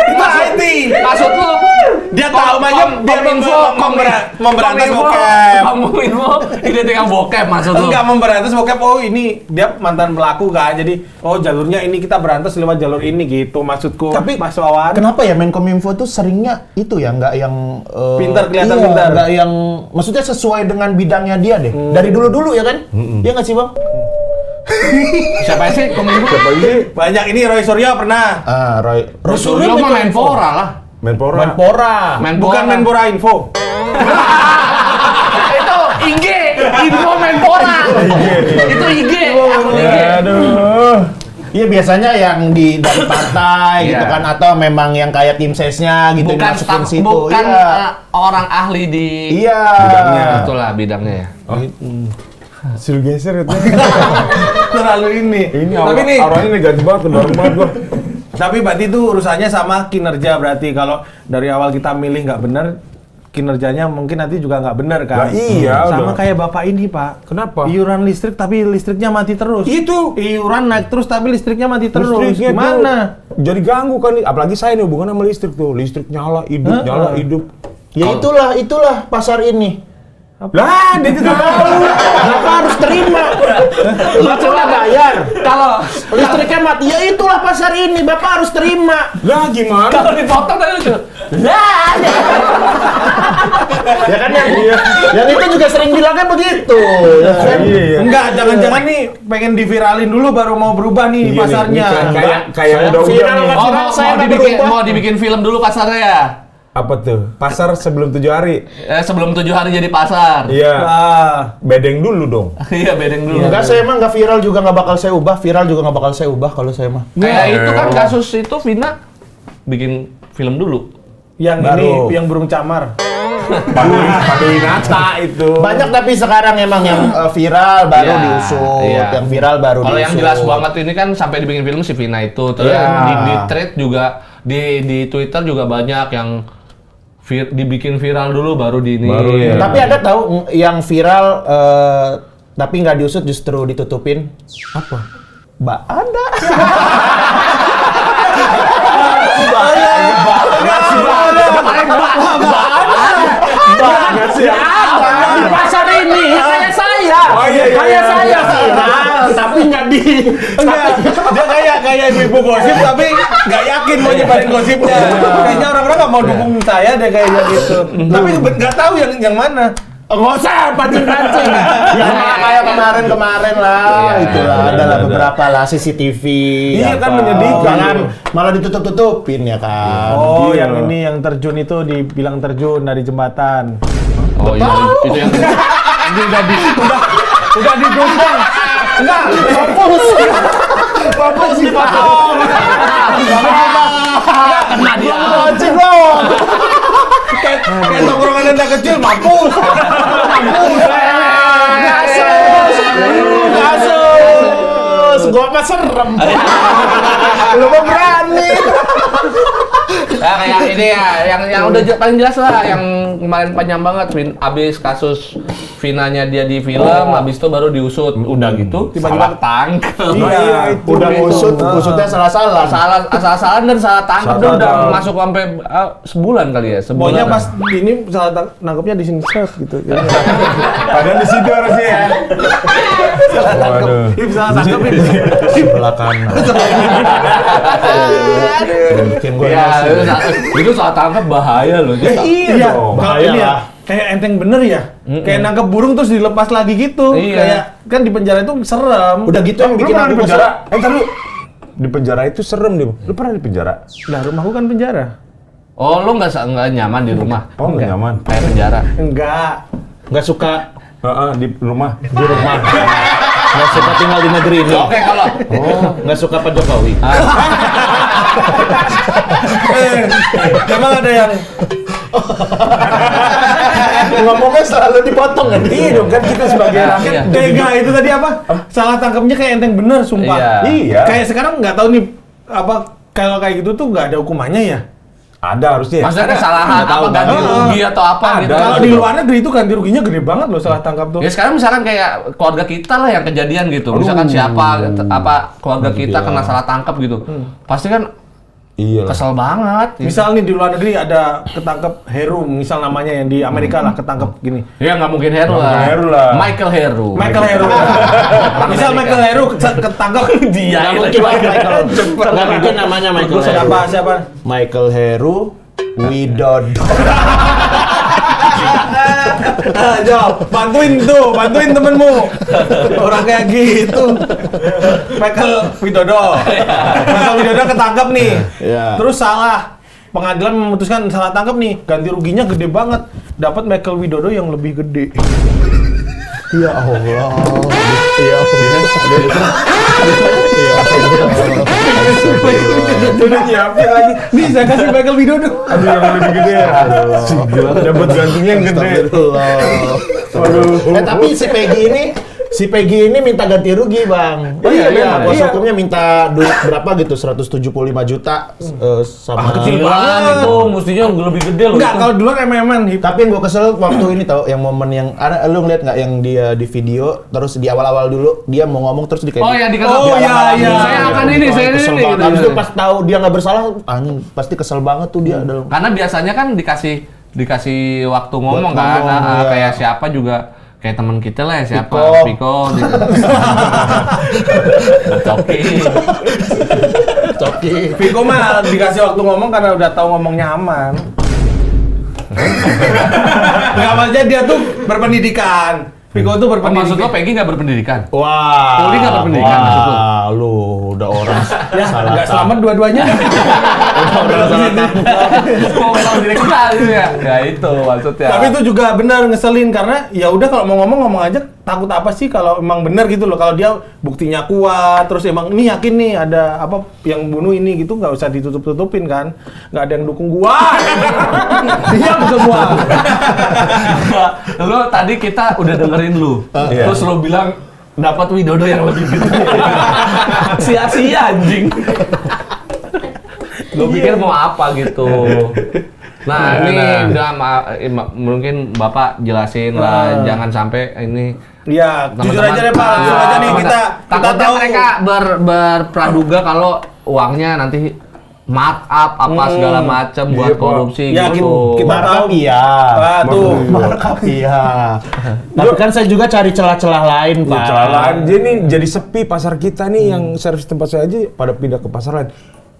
Itu IT. Maksud lu Dia tahu aja biar memberantas bokep. Kominfo identik dengan bokep maksud lu. Enggak memberantas bokep. Oh, ini dia mantan pelaku kan. Jadi, oh jalurnya ini kita berantas lewat jalur ini gitu maksudku. Tapi Mas Wawan. kenapa ya Menkominfo tuh seringnya itu ya nggak yang Pintar, kelihatan iya, pintar. nggak yang maksudnya sesuai dengan bidangnya dia deh. Dari dulu-dulu ya kan? Iya nggak sih bang? Siapa sih Kominfo? Siapa ini? Banyak ini Roy Suryo pernah. Roy Suryo mah Menpora lah. Menpora. Bukan Menpora Info. Itu IG, info Menpora. Itu IG, akun IG. Aduh. Iya biasanya yang dari partai gitu Iya. kan atau memang yang kayak tim sesnya gitu Bukan dimasukin staf, situ. bukan Iya. orang ahli di Iya. Bidangnya. itulah bidangnya ya. Suruh geser itu. Terlalu ini. Ini Tapi nih, auranya negatif banget, kedorong banget gua. tapi berarti itu urusannya sama kinerja berarti kalau dari awal kita milih nggak benar, kinerjanya mungkin nanti juga nggak benar kan? Lah iya, Sama udah. kayak bapak ini pak. Kenapa? Iuran listrik tapi listriknya mati terus. Itu. Iuran naik terus tapi listriknya mati terus. Listriknya Gimana? tuh jadi ganggu kan, apalagi saya nih hubungan sama listrik tuh. Listrik nyala, hidup, nyala, hidup. Ya itulah pasar ini. Lah, dia tidak tahu. Bapak harus terima. Bapak nggak bayar. Kalau Listriknya mati. Ya itulah pasar ini. Bapak harus terima. Lah gimana? kalau dipotong tadi lucu. Ya kan yang itu juga sering bilangnya begitu. Ya kan? Iya. Enggak, jangan-jangan nih pengen diviralin dulu baru mau berubah nih Iya nih, pasarnya. kayak udah Viral nih. nggak Oh, viral, saya nggak berubah. mau dibikin film dulu pasarnya ya? Apa tuh? Pasar sebelum 7 hari. Sebelum 7 hari jadi pasar. Iya. Ah, Bedeng dulu dong. Iya, bedeng dulu. Enggak, saya emang nggak viral juga nggak bakal saya ubah. Viral juga nggak bakal saya ubah kalau saya mah. Kayak itu kan kasus itu Vina bikin film dulu. yang Baru. ini yang burung camar. Paduinata itu. Banyak tapi sekarang emang yang viral baru Iya, diusut, iya. yang viral baru Kalau diusut. yang jelas banget ini kan sampai dibikin film si Vina itu. Terus Iya. di thread juga di Twitter juga banyak yang dibikin viral dulu baru di ini. Baru ya. Tapi ada tahu yang viral tapi nggak diusut justru ditutupin? Apa? Mbak ada. Di pasar ini kayak saya. Oh, iya, iya, Kayak iya. saya viral tapi nggak di. Enggak, dia kayak ibu gosip tapi nggak yakin mau nyebarin gosipnya. Kayaknya orang-orang nggak mau dukung saya deh kayaknya gitu. Tapi nggak tahu yang mana. Nggak usah pancing-pancing. Ya kayak kemarin-kemarin lah, Iya, itulah adalah beberapa lah CCTV. Iya, kan apa. menyedihkan. Jangan malah ditutup-tutupin ya kan. Oh, Iya. yang ini yang terjun itu dibilang terjun dari jembatan. Oh iya, itu yang Ini udah didukung. Enggak, Fokus dipotong. kena dia. Pancing dong. kayak tongkrongan anak kecil mampus. Kasus. Gua mah serem. Lu mah berani. Ya kayak ini ya, yang udah paling jelas lah, yang kemarin panjang banget, abis kasus Vinanya dia di film, abis itu baru diusut, udah gitu, tiba-tiba tangkep. Iya, itu. Udah ngusut, usutnya salah-salah. Asal-asalan dan salah tangkep, Salah dia udah tangkep. masuk sampai sebulan kali ya, sebulan. Pokoknya pas ini salah nangkepnya di sini set gitu. Padahal di situ harusnya ya. Waduh. Salah tangkep ini. Sebelah kanan. Bikin gua Iya, emosi. itu salah tangkep bahaya loh. Iya, dong, kalau bahaya ini ya, lah. kayak enteng bener ya. Kayak nangkep burung terus dilepas lagi gitu. Iya. Kayak kan di penjara itu serem. Udah gitu yang bikin Lu pernah aku di penjara? kesel. Entar lu. Di penjara itu serem deh. Lu pernah di penjara? Lah rumahku kan penjara. Oh, lo nggak nyaman di rumah? Oh, nggak nyaman. Kayak penjara. Enggak. Nggak suka Di rumah. di rumah. Nggak suka tinggal di negeri ini. Oke, kalau Nggak suka Pak Jokowi. Emang ada yang Ngomongnya selalu dipotong kan? Iya dong, kan kita sebagai Iya. rakyat. kayak enggak itu tadi apa? Salah tangkapnya kayak enteng bener sumpah. Iya. Iya. Kayak sekarang nggak tahu nih apa kalau kayak gitu tuh nggak ada hukumannya ya. Ada harusnya. Maksudnya kesalahan apa ganti rugi atau apa gitu. Kalau di luar negeri itu ganti ruginya gede banget loh salah tangkap tuh. Ya sekarang misalkan kayak keluarga kita lah yang kejadian gitu. Misalkan siapa apa keluarga kita kena salah tangkap gitu. Pasti kan Iya. kesel banget. Gitu. Misal nih di luar negeri ada ketangkep Heru, misal namanya yang di Amerika lah ketangkep gini. Ya nggak mungkin Heru Nggak lah. mungkin Heru lah. Michael Heru. Michael Heru. Misal Michael Heru ketangkep Dia Nggak mungkin Michael. Nggak mungkin namanya Michael Heru. siapa? Michael Heru Widodo. Jawab, bantuin temenmu. Orang kayak gitu. Michael Widodo. Michael Widodo ketangkep nih. Iya. Terus salah. Pengadilan memutuskan salah tangkap nih, ganti ruginya gede banget. Dapat Michael Widodo yang lebih gede. Ya Allah. Ya Allah. Udah nyiapin lagi. Nih saya kasih Michael Widodo. Aduh, yang lebih gede ya. Dapat gantungnya yang gede. Waduh. Tapi si Peggy ini minta ganti rugi, Bang. Oh iya, memang. Kuasa Iya. hukumnya minta duit berapa gitu, 175 juta sama kecil Banget itu mestinya lebih gede loh. Enggak, itu. kalau duluan MM-an hip. Tapi yang gue kesel waktu ini tau, yang momen yang ada, lu ngeliat nggak yang dia di video, terus di awal-awal dulu dia mau ngomong terus di kayak Oh yang dikata. Oh, iya, iya. Saya akan ini, saya kesel ini. banget. gitu. Habis itu pas tahu dia nggak bersalah, anjing pasti kesel banget tuh dia. Dalam. Karena biasanya kan dikasih waktu ngomong Buat kan, ngomong, iya. kayak siapa juga kayak teman kita lah ya, siapa Piko. Piko Coki. Viko mah dikasih waktu ngomong karena udah tahu ngomongnya aman. Enggak maksudnya dia tuh berpendidikan. Viko tuh Oh, maksud lo berpendidikan. Peggy nggak berpendidikan? Wah. Poli nggak berpendidikan, maksud lu? Wah, lu udah orang Ya, salah enggak tahu. selamat dua-duanya. Udah salah tahu. Mau bilang direkam gitu ya? Ya itu maksudnya. Tapi itu juga benar ngeselin karena ya udah kalau mau ngomong aja, takut apa sih kalau emang benar gitu loh. Kalau dia buktinya kuat, terus emang ini yakin nih ada apa yang bunuh ini gitu, nggak usah ditutup-tutupin kan. Nggak ada yang dukung gua. Diam semua. Lo tadi kita udah dengerin lu, Iya. terus lo bilang dapat Widodo yang lebih gede. Sia-sia anjing. Gue pikir mau apa gitu. Nah, ini udah mungkin Bapak jelasin lah, jangan sampai ini. Iya, jujur teman-teman- aja deh Pak, langsung aja nih kita Takutnya tahu. mereka berpraduga kalau uangnya nanti markup apa segala macam buat Iya, Pak. korupsi Ya, gitu. kita tahu. Iya. Ah, tuh. Markup iya. Tapi kan saya juga cari celah-celah lain, Pak. Jalan jadi jadi sepi pasar kita nih yang servis tempat saya aja pada pindah ke pasar lain.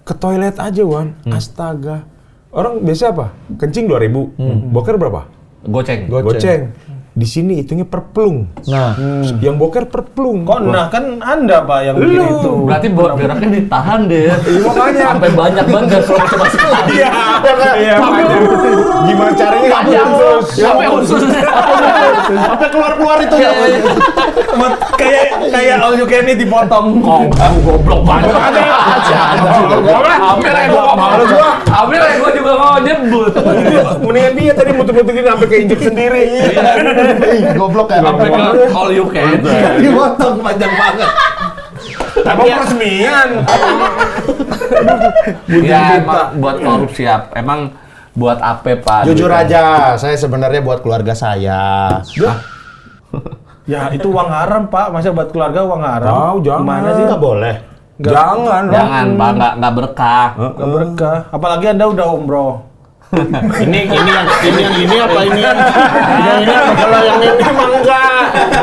Ke toilet aja, Wan. Astaga. Orang biasa apa? Kencing 2.000. Boker berapa? Goceng. Goceng. Di sini hitungnya per plung. Nah, Yang boker per plung. Kok nah kan Anda Pak yang bikin Lu. itu. Berarti beraknya ditahan deh. Iya, makanya. Sampai banyak banget kalau cuma sekali. Iya. Iya, makanya. Gimana caranya nggak Panjang putus? sampai usus. sampai keluar-keluar itu ya. Kayak all you can eat dipotong. Goblok banget. Hampir aja gua Malu gua. Hampir aja gua juga mau nyebut. Mendingan dia tadi muter-muterin sampai keinjek sendiri. Ih, goblok ya. Sampai ke all you can. Dipotong panjang banget. Tapi peresmian. Ya emang buat korupsi emang buat apa Pak? Jujur aja, saya sebenarnya buat keluarga saya. Ya itu uang haram Pak, masa buat keluarga uang haram? Tahu, jangan. Gimana sih? Nggak boleh. Jangan. Jangan Pak, nggak berkah. Nggak berkah. Apalagi Anda udah umroh. Ini yang ini apa ini? Yang ini apa? Kalau yang ini emang enggak.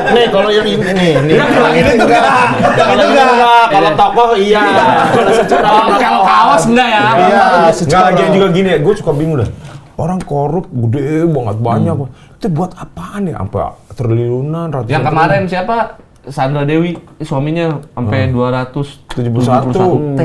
Nih, kalau yang ini nih. Kalau ini tuh enggak. Kalau ini enggak. Kalau tokoh iya. Kalau secara Kalau kaos enggak ya? Iya, Nggak lagi juga gini ya, gue suka bingung dah. Orang korup gede banget banyak. Itu buat apaan ya? Sampai triliunan, ratusan. Yang kemarin siapa? Sandra Dewi, suaminya sampai 271 T.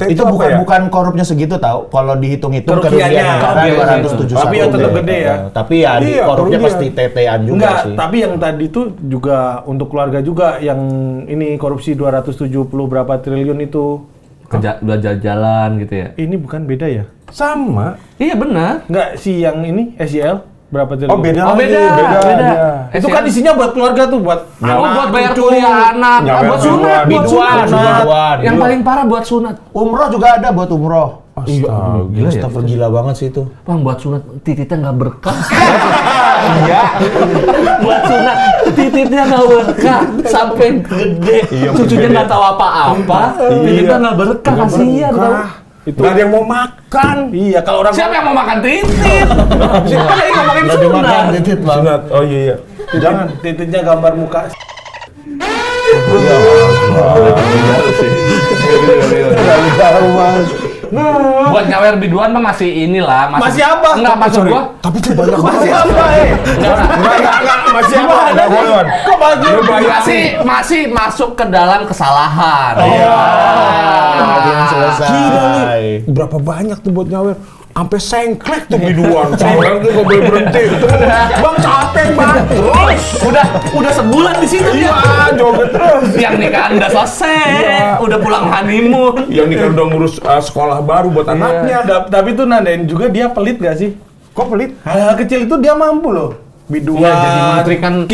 itu bukan korupnya segitu tahu. Kalau dihitung-hitung Kerugiannya. kerugian negara 271. Tapi ya tetap gede ya. Tapi ya di Iya, korupnya kerugian. pasti tetean juga Enggak, sih. tapi yang tadi tuh juga untuk keluarga juga yang ini korupsi 270 berapa triliun itu. Udah jalan gitu ya? Ini bukan beda ya? Sama. Iya benar. Enggak, si yang ini SIL berapa triliun? Oh beda Oh lagi, beda. dia. Itu kan isinya buat keluarga tuh, buat Buat bayar cucu. kuliah anak, Nyawa buat biduan. sunat, buat Biduan, sunat. biduan. Yang paling parah buat sunat. Umroh juga ada buat umroh. Astaga. Gila ya? Astagfirullah, gila banget sih itu. Bang, buat sunat tititnya nggak berkah. Iya. Buat sunat tititnya nggak berkah sampai gede. Cucunya nggak tahu apa-apa. Tititnya nggak berkah, kasihan tau. Itu nggak ada yang mau makan. Iya, kalau orang Siapa yang mau makan titit? Siapa yang ngomongin Nggak sunat? dimakan titit bang. Sunat. Oh iya. Jangan. titiknya gambar muka. Buat nyawer biduan mah masih inilah. Masih apa? Enggak, maksud gua. Tapi itu banyak Masih banget. apa Enggak, masih apa? Enggak boleh. Kok baju? Masih masuk ke dalam kesalahan. Belum selesai. Gila nih. Berapa banyak tuh buat nyawer? Sampai sengklek tuh biduan. Sengklek tuh nggak boleh berhenti. Bang capek bang. Terus. Udah sebulan di situ dia. Iya, joget terus. Yang nikahan udah selesai, Iya. udah pulang honeymoon. Yang ini kan udah ngurus sekolah baru buat anaknya. Tapi tuh nandain juga dia pelit gak sih? Kok pelit? Hal-hal kecil itu dia mampu loh. Biduan, Iya, jadi menteri kan-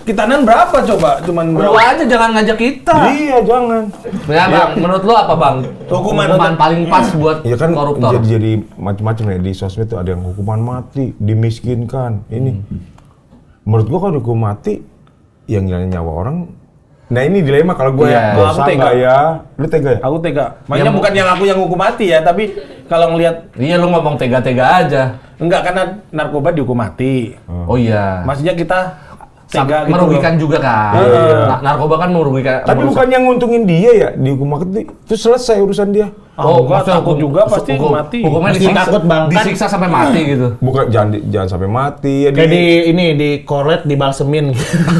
kitanan berapa coba? Cuman Lu berapa? aja jangan ngajak kita. Iya, jangan. Ya bang, menurut lu apa bang? Hukuman paling pas buat Ya kan koruptor. jadi macam-macam ya di sosmed tuh ada yang hukuman mati, dimiskinkan. Ini menurut gua kalau hukum mati yang ngilangin nyawa orang. Nah ini dilema kalau gua Iya. ya, dosa Aku tega. nggak ya? Lu tega ya? Aku tega. Makanya Yang- bukan yang aku yang hukum mati ya, tapi kalau ngelihat Iya lu ngomong tega-tega aja. enggak karena narkoba dihukum mati. Oh iya. Maksudnya kita tega gitu Merugikan loh. juga kan. Iya. Narkoba kan merugikan. Tapi bukan yang nguntungin dia ya dihukum mati, itu selesai urusan dia. Oh, enggak, maksudnya takut juga pasti mati. Hukumnya Pasti disiksa, takut, Bang. Kan- disiksa sampai mati gitu. Bukan jangan sampai mati ya. Kayak di korlet di balsemin.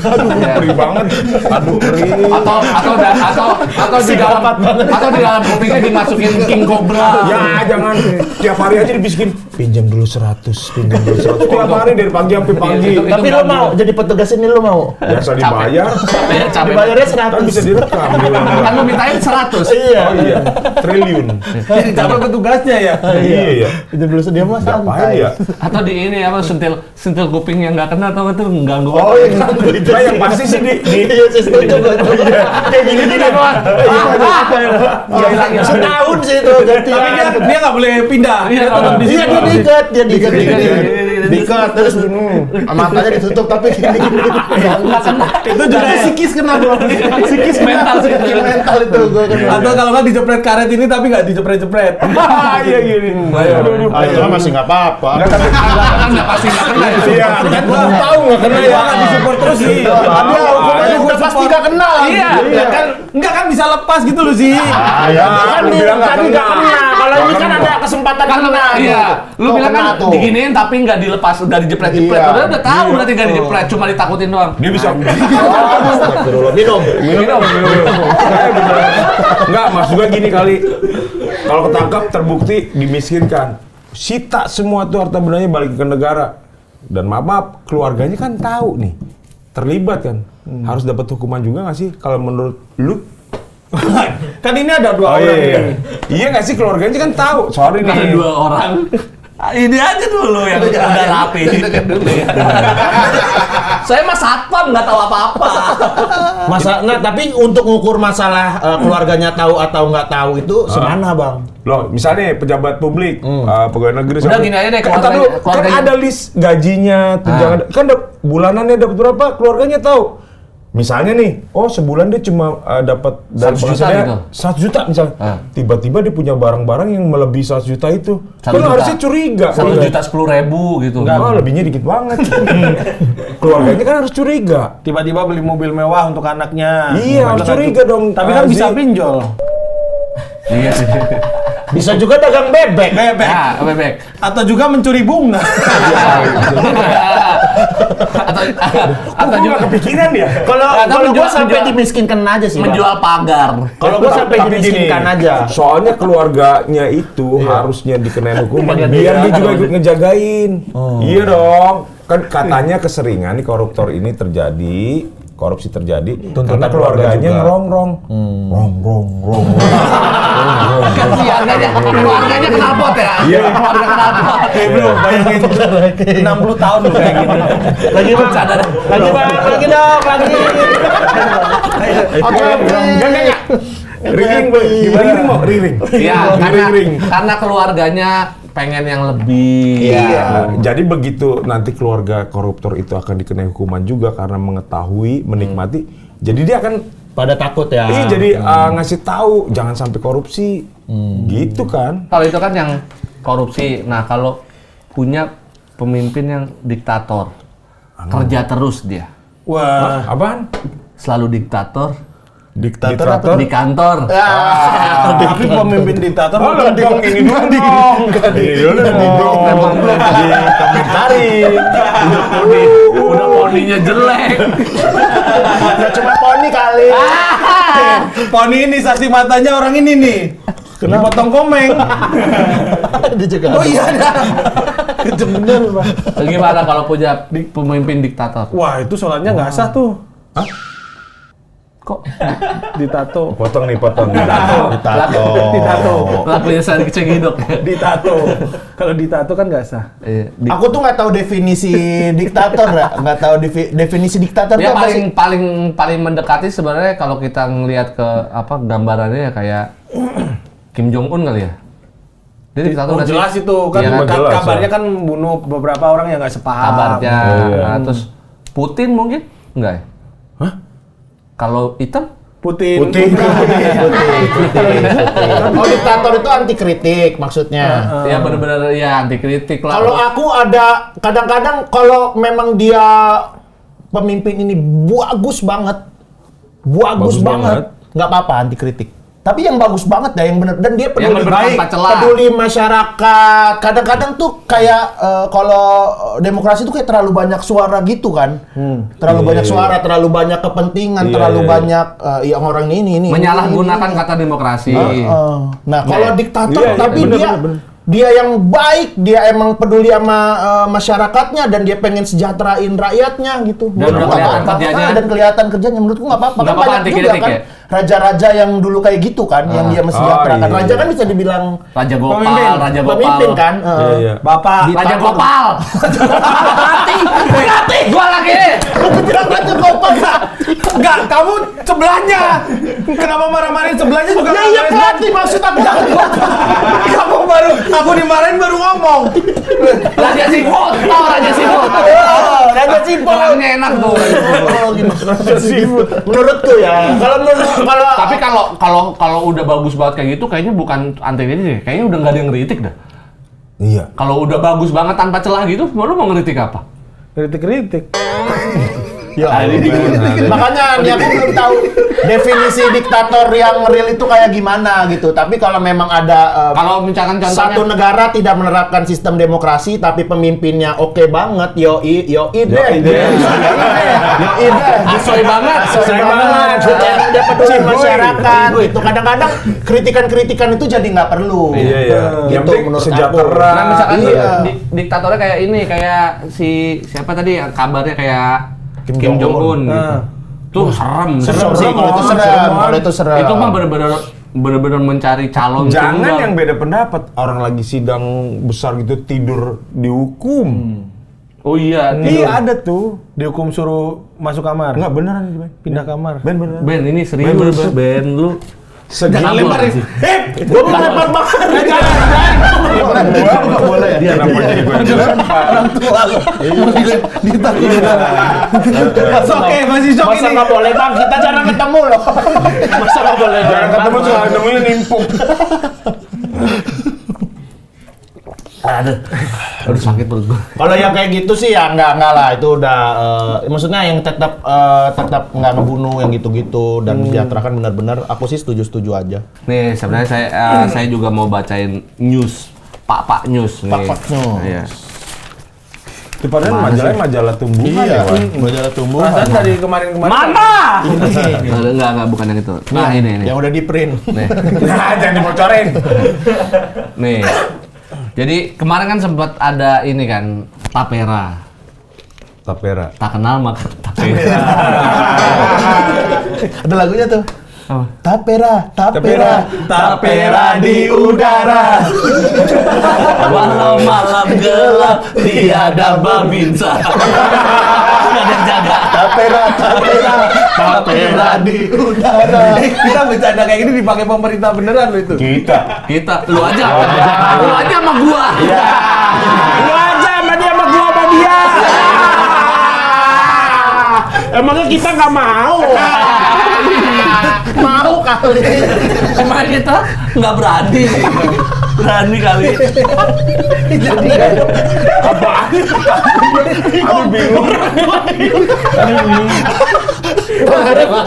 Aduh, ngeri banget. Aduh, ngeri. Atau di dalam kupingnya dimasukin king cobra. Ya, jangan tiap hari aja dibisikin pinjam dulu 100, pinjam dulu 100. Tiap hari dari pagi sampai pagi. Itu Tapi lo mau jadi petugas ini lo mau? Biasa dibayar, Capek. Dibayarnya kan 100. bisa direkam. Kan lu mintain 100. Iya. Oh iya, triliun. Jadi capek petugasnya ya. Iya, iya. Itu dulu sedia mah Ngapain santai. ya? Atau di ini apa sentil kuping yang nggak kena atau itu mengganggu. Oh iya nganggu itu. Nah, yang pasti sih di Iya sih setuju gua tuh. Kayak gini-gini doang. Iya. Setahun sih itu gantian. Tapi dia nggak boleh pindah. Iya, Dia tetap di Iya situ. dia diikat, dia diikat. Diikat. Diikat terus matanya ditutup tapi gini-gini. Itu juga psikis kena bro. Psikis mental sih. Mental itu gua kena. Atau kalau nggak dijepret karet ini tapi nggak dijepret-jepret. iya gini. Ah, itu masih nggak apa-apa. Kan nggak pasti nggak kena ya. Iya, kan gua tahu nggak kena ya. Nggak disupport terus sih. Tapi hukumannya Gua udah pasti support. nggak kena lagi. Iya. Ya kan enggak kan bisa lepas gitu loh sih. Ya, kan lu bilang nggak tadi nggak kena. kena. Kalau ini kan ada kesempatan Kan kena. iya, lu Tuh, bilang kan kena tuh. diginiin tapi nggak dilepas, udah dijepret-jepret. Iya. Udah tahu berarti nggak dijepret, cuma ditakutin doang. Dia bisa Astagfirullah. Minum. Enggak, maksud gue gini kali. Kalau ketangkap terbukti dimiskinkan. Sita semua tuh harta bendanya balik ke negara. Dan maaf, keluarganya kan tahu nih. Terlibat kan. Harus dapat hukuman juga nggak sih kalau menurut lu? Kan ini ada dua orang nih. Iya nggak sih, keluarganya kan tahu. Sorry Ada nih. 2 orang. Ini aja dulu yang udah rapi. Saya mah satpam nggak tahu apa-apa. Tapi untuk ngukur masalah keluarganya tahu atau nggak tahu itu semana bang? Loh, misalnya pejabat publik, pegawai negeri. Udah gini aja deh, kan keluarganya- ada list gajinya, tunjangan, kan bulanannya dapat berapa, keluarganya tahu. Misalnya nih, oh sebulan dia cuma dapat dari 100 juta penghasilannya gitu? 100 juta misalnya. Tiba-tiba dia punya barang-barang yang melebihi 100 juta itu. 1 Kan juta. harusnya curiga. 1.10.000 gitu. Enggak, lebihnya dikit banget. Keluarganya kan harus curiga. Tiba-tiba beli mobil mewah untuk anaknya. Iya, harus curiga dong. Tapi kan bisa pinjol. Iya sih. Bisa juga dagang bebek. Bebek. Nah, bebek. Atau juga mencuri bunga. Atau juga kepikiran ya? Kalau Atau gue menjual- sampai menjual- dimiskinkan aja sih. Bang. menjual pagar. Kalau gue sampai Tapi dimiskinkan gini, aja. Soalnya keluarganya itu harusnya dikenain hukuman Iya, biar iya. dia juga ikut ngejagain. Iya dong. Kan katanya keseringan nih koruptor ini terjadi, korupsi terjadi karena keluarganya ngerongrong. Rong. Keluarganya knalpot ya? Iya. Keluarga knalpot. Bro, bayangin 60 tahun loh kayak gitu. Lagi bang, Sadar. lagi bang, lagi dong, lagi. Enggak. Riring, Boy. Gimana Riring mau? Riring. Iya, karena keluarganya pengen yang lebih. Iya. Jadi begitu nanti keluarga koruptor itu akan dikenai hukuman juga karena mengetahui, menikmati. Jadi dia akan pada takut ya. Iya, jadi ngasih tahu jangan sampai korupsi. Gitu kan. Kalau itu kan yang korupsi. Nah, kalau punya pemimpin yang diktator, kerja terus dia. Wah, Apaan? Selalu diktator. Diktator? Di kantor. tapi pemimpin diktator Oh, bukan dong, ini dulu dong. Ini dulu dong. Memang belum Komentarin. udah poninya jelek. Ya cuma poni kali. Poni ini saksi matanya orang ini nih. Dipotong komeng. Dia juga. Oh iya dah. Kejem bener, Pak. Gimana kalau punya pemimpin diktator? Wah, itu sholatnya nggak sah tuh. Kok Ditato. Potong nih, potong. Ditato. lakunya saya kecengidok? Ditato. Kalau ditato kan nggak sah. Aku tuh nggak tahu definisi diktator ya, nggak tahu definisi diktator Dia tuh apa sih? paling mendekati sebenarnya kalau kita ngelihat ke apa gambarannya ya kayak Kim Jong Un kali ya. Dia diktator Oh, nggak sih? jelas itu kan, Iya kan? jelas, kabarnya kan bunuh beberapa orang yang nggak sepaham. Kabarnya. Iya. Nah, terus Putin mungkin enggak ya? Hah? Kalau hitam Putin. Oh, diktator itu anti kritik maksudnya. ya benar-benar ya anti kritik lah. Kalau aku ada kadang-kadang kalau memang dia pemimpin ini bagus banget, Bagus banget. nggak apa-apa anti kritik. Tapi yang bagus banget ya, yang benar dan dia peduli bener baik, tanpa celah. peduli masyarakat. Kadang-kadang tuh kayak kalau demokrasi tuh kayak terlalu banyak suara gitu kan, terlalu banyak suara, terlalu banyak kepentingan, terlalu banyak yang orang ini menyalahgunakan kata demokrasi. Nah, kalau diktator Iya, tapi bener, dia bener. dia yang baik, dia emang peduli sama masyarakatnya dan dia pengen sejahterain rakyatnya gitu. Dan udah Menurutku nggak kelihatan apa-apa. kerjanya. Dan kelihatan kerjanya menurutku nggak apa-apa. Nggak Kan apa-apa banyak anti juga kritik kan ya? raja-raja yang dulu kayak gitu kan, yang dia mensejahterakan. iya, Raja kan iya. bisa dibilang Raja Gopal, Pemimpin. Raja Gopal. pemimpin kan. Iya. Bapak. Raja Gopal. Berarti gua lagi. Tidak Raja Gopal. Enggak, kamu sebelahnya. Kenapa marah-marahin sebelahnya juga? Ya iya berarti maksud aku jangan Kamu aku dimarahin baru ngomong. Raja Siput. Tahu Raja Siput. Raja Siput. Orangnya enak tuh. Oh, gimana sih? Menurutku ya, kalau Tapi kalau udah bagus banget kayak gitu, kayaknya bukan anti kritik deh. Kayaknya udah nggak ada yang ngeritik dah. Iya. Kalau udah bagus banget tanpa celah gitu, lu mau ngeritik apa? Kritik-kritik. ya, makanya nih aku belum tahu definisi diktator yang real itu kayak gimana gitu. Tapi kalau memang ada Kalau misalkan contohnya satu negara tidak menerapkan sistem demokrasi tapi pemimpinnya oke banget, yoi deh. asoy banget. Asoy banget. Dia peduli masyarakat gitu. Kadang-kadang kritikan-kritikan itu jadi nggak perlu. Iya, iya. Yang Gitu penting menurut sejahtera. Nah, misalkan Iya. diktatornya kayak ini, kayak si siapa tadi yang kabarnya kayak Kim Jong Un gitu. Tuh serem. Serem sih kalau itu serem. Kalau itu serem. Itu mah bener-bener mencari calon Jangan tunggal. yang beda pendapat. Orang lagi sidang besar gitu tidur dihukum. Oh iya, Iya ada tuh. Dihukum suruh masuk kamar. Enggak beneran ini, Ben. Pindah kamar. Ben beneran. Ben ini serius Ben lu. Segini Jangan lemparin. Gua mau lempar bakar. Nggak boleh ya. Dia kenapa jadi gue yang dilempar? Oke, masih shock Masa ini. nggak boleh bang? Kita jarang ketemu loh. Masa nggak boleh? Jarang ketemu soal nemunya nimpuk. Aduh sakit perut gua. Kalau yang kayak gitu sih ya nggak lah, itu udah maksudnya yang tetap nggak ngebunuh yang gitu-gitu dan mensejahterakan benar-benar aku sih setuju aja. Nih sebenarnya saya juga mau bacain news, Pak News nih. Pak News. Iya. Itu padahal Mana majalahnya majalah tumbuhan ya, Wan. majalah tumbuhan. Perasaan dari kemarin-kemarin. Enggak, bukan yang itu. Nah, ini. Yang udah di print. Nih. Nah, jangan dibocorin. Nih. Jadi kemarin kan sempat ada ini kan Tapera. Tapera. Tak kenal maka Tapera. Ada lagunya tuh. Apa? Tapera di udara. Walau malam gelap tiada babinsa. Nggak ada yang jaga. Tapera di udara. Kita bercanda kayak gini dipakai pemerintah beneran lo itu. Kita, lu aja sama gua. Lu aja sama dia sama gua sama dia. Emangnya kita nggak mau? Mau kali. Emang kita nggak berani. Berani kali.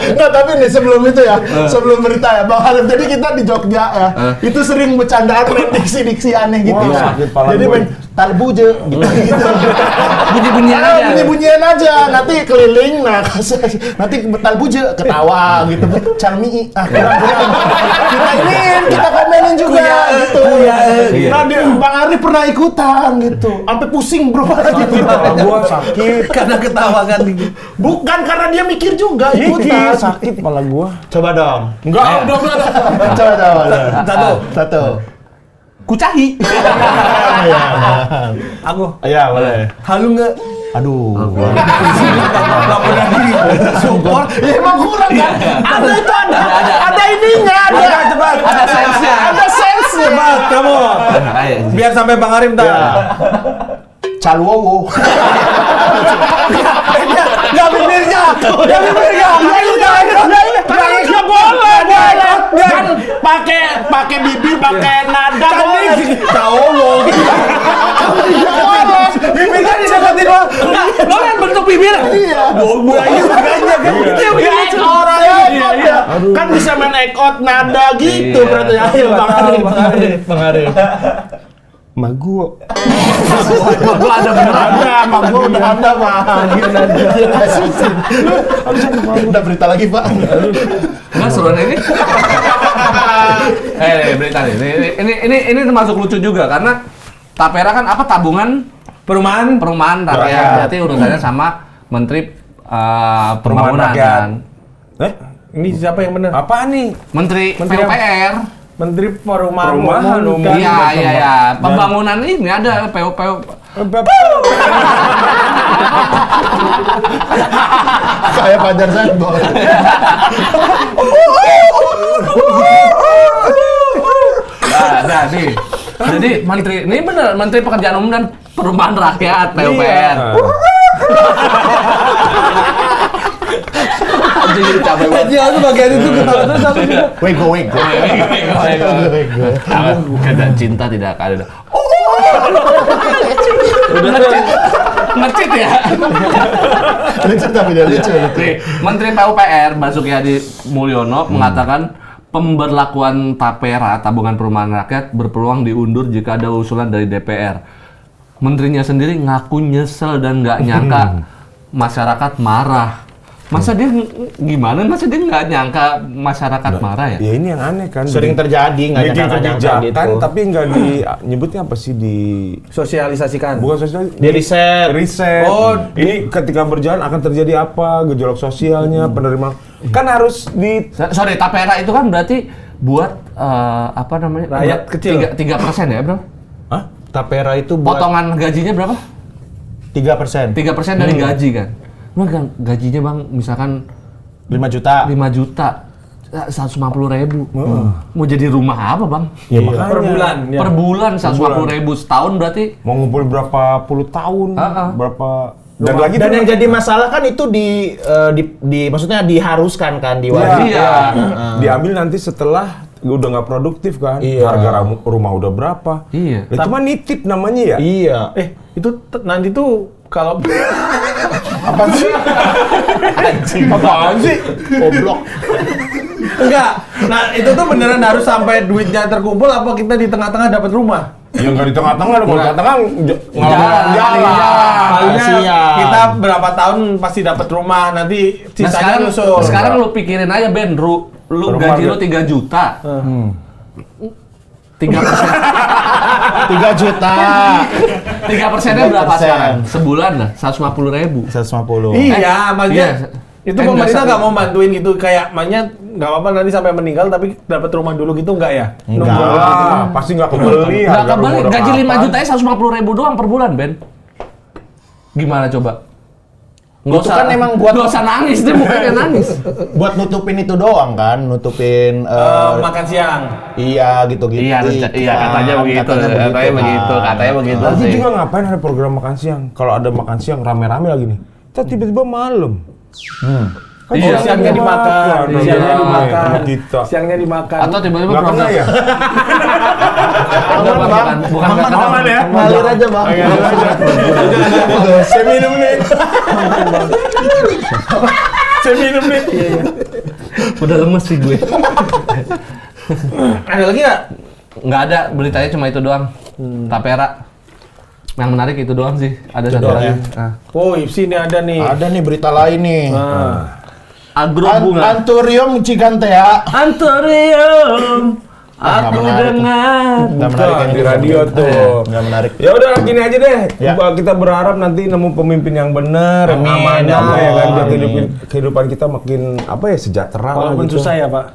Nggak, tapi nih sebelum itu ya, sebelum berita ya, Bang Harif, jadi kita di Jogja ya, itu sering bercandaan main diksi-diksi aneh gitu. Wah, sakit pala Jadi gue. main talbuje gitu. Bunyi-bunyian aja. Bunyi-bunyian aja, nanti keliling, nanti talbuje ketawa gitu, calmi, kurang. Kita komenin juga gitu. Nah, Bang Harif pernah ikutan gitu, sampai pusing bro. Kepala gua sakit. Karena ketawa kan. Bukan karena dia mikir juga ikutan. Sakit kepala gua. Coba dong. Enggak, udah. Coba. Satu. Kucahi. Aku. Iya, boleh. Halu nggak? Aduh. Nggak pernah di support. Ya emang kurang kan? Ada itu ada ininya, ada. Cepat. Ada sensenya. Ada sensenya. Cepat, kamu. Ayo. Biar sampai Bang Harim tak. Calwowo. Nggak bibirnya. Nggak boleh. Kan pakai bibir, pakai nada boleh. Cawowo. Bibirnya disebutin lo. Lo kan bentuk bibir. Iya. Makanya kan. Kan bisa main ekot nada gitu Iya. berarti. Ayo Bang Harif. Maguo. Gua ada beneran. Mak gua udah ada, Pak. Udah berita lagi, Pak. Enggak seruan ini. Berita nih. Ini termasuk lucu juga karena Tapera kan apa tabungan perumahan rakyat. Berarti urusannya sama Menteri Pembangunan Rakyat. kan. Ini siapa yang benar? Apaan nih? Menteri Menteri PUPR. Menteri Perumahan Umum. Iya. Pembangunan ini ada PU. Kayak Fajar Senggol. Nah, nih. Jadi ini bener Menteri Pekerjaan Umum dan Perumahan Rakyat PUPR. Jadi capek banget. Aja aku bagian itu ketawa terus aku juga. Wego. Kamu kata cinta tidak akan ada. Udah ngecit ya. Lucu tapi dia lucu. Nih, Menteri PUPR Basuki Hadi Mulyono mengatakan pemberlakuan Tapera tabungan perumahan rakyat berpeluang diundur jika ada usulan dari DPR. Menterinya sendiri ngaku nyesel dan nggak nyangka masyarakat marah. Masa dia gimana? Masa dia nggak nyangka masyarakat marah ya? Ya ini yang aneh kan. Sering terjadi nggak bikin nyangka kebijakan gitu. tapi nggak nyebutnya apa sih di Sosialisasikan. bukan sosial Di riset. Oh, ini ketika berjalan akan terjadi apa gejolak sosialnya penerima kan harus di Sorry, Tapera itu kan berarti buat apa namanya? Rakyat kecil. 3% ya, Bro? Hah? Tapera itu buat Potongan gajinya berapa? 3%. 3% dari gaji kan. Nah, kan gajinya Bang misalkan 5 juta. 5 juta 150.000. Mau jadi rumah apa, Bang? Ya, makanya. Per bulan. Ya. Per bulan 150.000 setahun berarti mau ngumpul berapa puluh tahun berapa Dan yang jadi masalah kan itu maksudnya diharuskan kan diwajibkan. Iya. Diambil nanti setelah udah nggak produktif kan Iya. harga rumah udah berapa Iya. itu mah nitip namanya ya Iya. Itu nanti tuh kalau apa sih Apaan sih? Goblok. enggak. Nah, itu tuh beneran harus sampai duitnya terkumpul apa kita di tengah-tengah dapat rumah? ya nggak di tengah-tengah kalau di tengah Jalan. Palinnya Siap. kita berapa tahun pasti dapat rumah, nanti Nah, sisanya nyusul. sekarang lu pikirin aja Ben, lu Rumah gaji lu 3 juta. 3%. 3 juta. 3%-nya berapa 3%. sekarang? Sebulan lah, 150.000. 150. Iya, maksudnya itu Kan pemerintah nggak nggak mau bantuin gitu, kayak makanya nggak apa-apa nanti sampai meninggal tapi dapat rumah dulu gitu nggak ya? enggak pasti nggak kebeli Nggak harga kebalik, rumah udah gaji 5 kapan. jutanya 150.000 doang per bulan, Ben. Gimana coba? Nggak Itu usah, kan emang buat nggak usah nangis, dia mukanya nangis. buat nutupin itu doang kan, nutupin Makan siang. iya gitu-gitu. Iya katanya begitu, katanya begitu Lagi sih. juga ngapain ada program makan siang? Kalau ada makan siang rame-rame lagi nih. Tiba-tiba malam. Kan Iya. Siangnya dimakan, Iya. siangnya Iya. dimakan, Sama kita. siangnya dimakan. Atau tiba-tiba Nggak kena ya? bukan Aman ya? Ngalir aja bang. Saya minum nih. Saya minum nih. udah lemes sih gue. Ada lagi nggak? Nggak ada, beritanya cuma itu doang. Tapera. Yang menarik itu doang sih. Ada satu doang lagi. ya? Nah. Oh, Ipsi ini ada nih. Ada nih berita lain nih. Agro bunga. Anturium Cigantea. Anturium. Ah, Aku nggak menarik. dengar. Nggak menarik Bukan, ini di radio tuh. Nggak menarik. Ya udah gini aja deh. Ya. Kita berharap nanti nemu pemimpin yang benar, yang Amin, amanah ya Allah. ya kan biar Amin. kehidupan kita makin apa ya sejahtera lah Walaupun gitu. susah ya, Pak.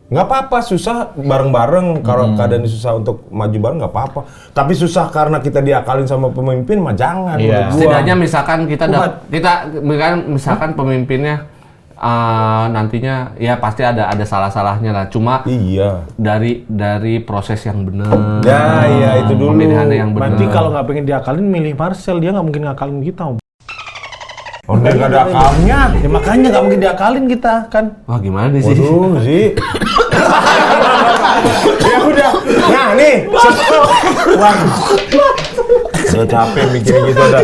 Nggak apa-apa, susah bareng-bareng. Kalau keadaan susah untuk maju bareng nggak apa-apa. Tapi susah karena kita diakalin sama pemimpin mah jangan. Iya. menurut gua. Setidaknya misalkan misalkan pemimpinnya nantinya ya pasti ada salah-salahnya lah. Cuma Iya. dari proses yang benar. Ya, iya itu dulu. Pemilihannya yang benar. Berarti kalau nggak pengen diakalin, milih Marcel. Dia nggak mungkin ngakalin kita, Om. Oh, dia nggak ada akalnya. Ya makanya nggak mungkin diakalin kita, kan? Wah gimana nih sih? Waduh, sih. Ya udah. Nah, nih. Saya capek mikirin gitu dah.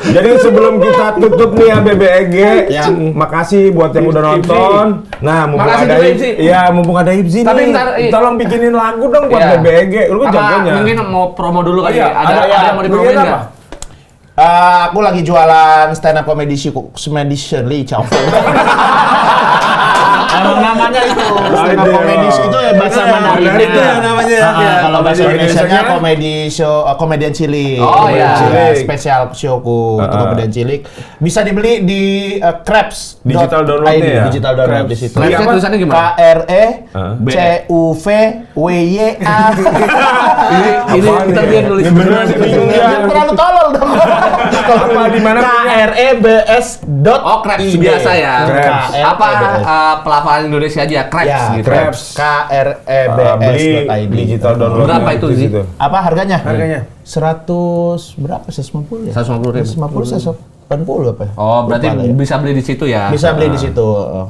Jadi sebelum kita tutup nih ya BBEG, Ya. makasih buat yang udah nonton. Nah, mumpung Makasih ada juga, Ipsi. Iya, mumpung ada Ipsi Tapi nih. ntar, Tolong bikinin lagu dong buat Iya. BBEG. Lu kan Apa jagonya. mungkin mau promo dulu kali? Iya, Ada yang mau dipromoin Bikin nggak? Aku lagi jualan stand up comedy Li Chow. Emang namanya itu stand up Aduh. comedy itu ya bahasa Benar, Mandarinnya. itu ya namanya. Kalau bahasa Bahasa Indonesianya Indonesianya? komedi show komedian cilik. Oh, iya. Komedian spesial showku untuk komedian cilik. Bisa dibeli di Crabs. Digital download-nya ya? Digital download di situ. Website apa? tulisannya gimana? KRECUVWYA. Ini Apaan ntar ya? dia nulis Ini beneran beneran. bingung ya. Jangan terlalu tolol dong. Apa di mana? KREBS. Oh, Krebs biasa ya. Krebs. Apa pelafalan Indonesia aja? Krebs Ya, gitu. Krebs. Beli KREBS.id. digital download. Berapa itu, Zi? Apa harganya? Harganya? 100 berapa? 150 ya? 150.000. 180 apa ya? Oh, berarti Lupa lah ya. bisa beli di situ ya? Bisa beli di situ.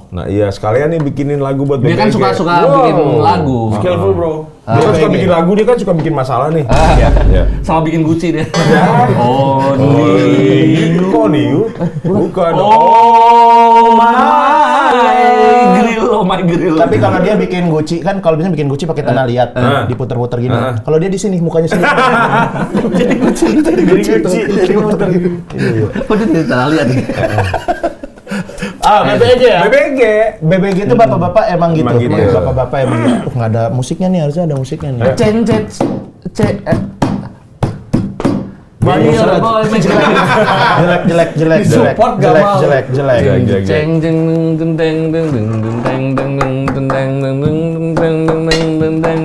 Nah iya, sekalian nih bikinin lagu buat Dia kan BBG. suka Wow. bikin lagu. Skillful, bro. Dia kan suka BBG. bikin lagu, dia kan suka bikin masalah nih. Ya. Sama bikin Gucci dia. Oh, kok Niu? Bukan. Oh my grill. Tapi kalau dia bikin Gucci kan kalau biasanya bikin Gucci pakai tanah liat diputer-puter gini. Kalau dia di sini mukanya sini. Jadi Gucci. Diputer gitu. Kok dia tidak salah lihat? BBG ya? BBG. BBG itu bapak-bapak emang gitu. Emang gitu. Bapak-bapak emang gitu. Nggak ada musiknya nih, harusnya ada musiknya nih. Banyak Jelek. boy, Jelek. Support nggak mau. Jelek. Ceng jeng deng deng deng deng deng deng deng deng deng deng deng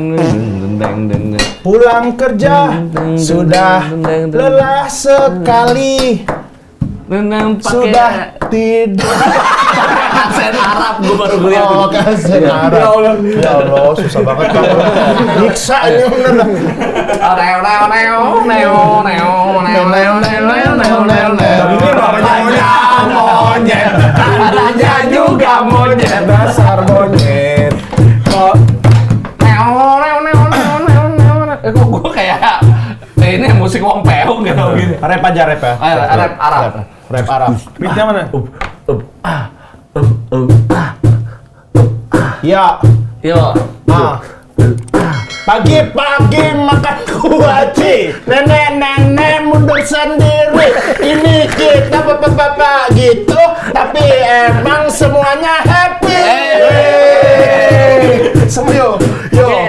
deng deng deng. Pulang kerja sudah lelah sekali. Sudah tidur. Aksen Arab, gue baru lihat. Oh, kasih Arab. Ya Allah, susah banget kamu. Nyiksa ini bener. Tapi ini namanya monyet, adanya juga monyet. dasar monyet. Kok gue kayak ini musik Wong Peung gitu gini. Rap aja rap ya. Rap Arab. Rap Arab. Beatnya mana? Ya. Yo. Pagi-pagi makan kuaci, nenek-nenek mundur sendiri. Ini kita bapak-bapak gitu, tapi emang semuanya happy. Semua yo. Udah.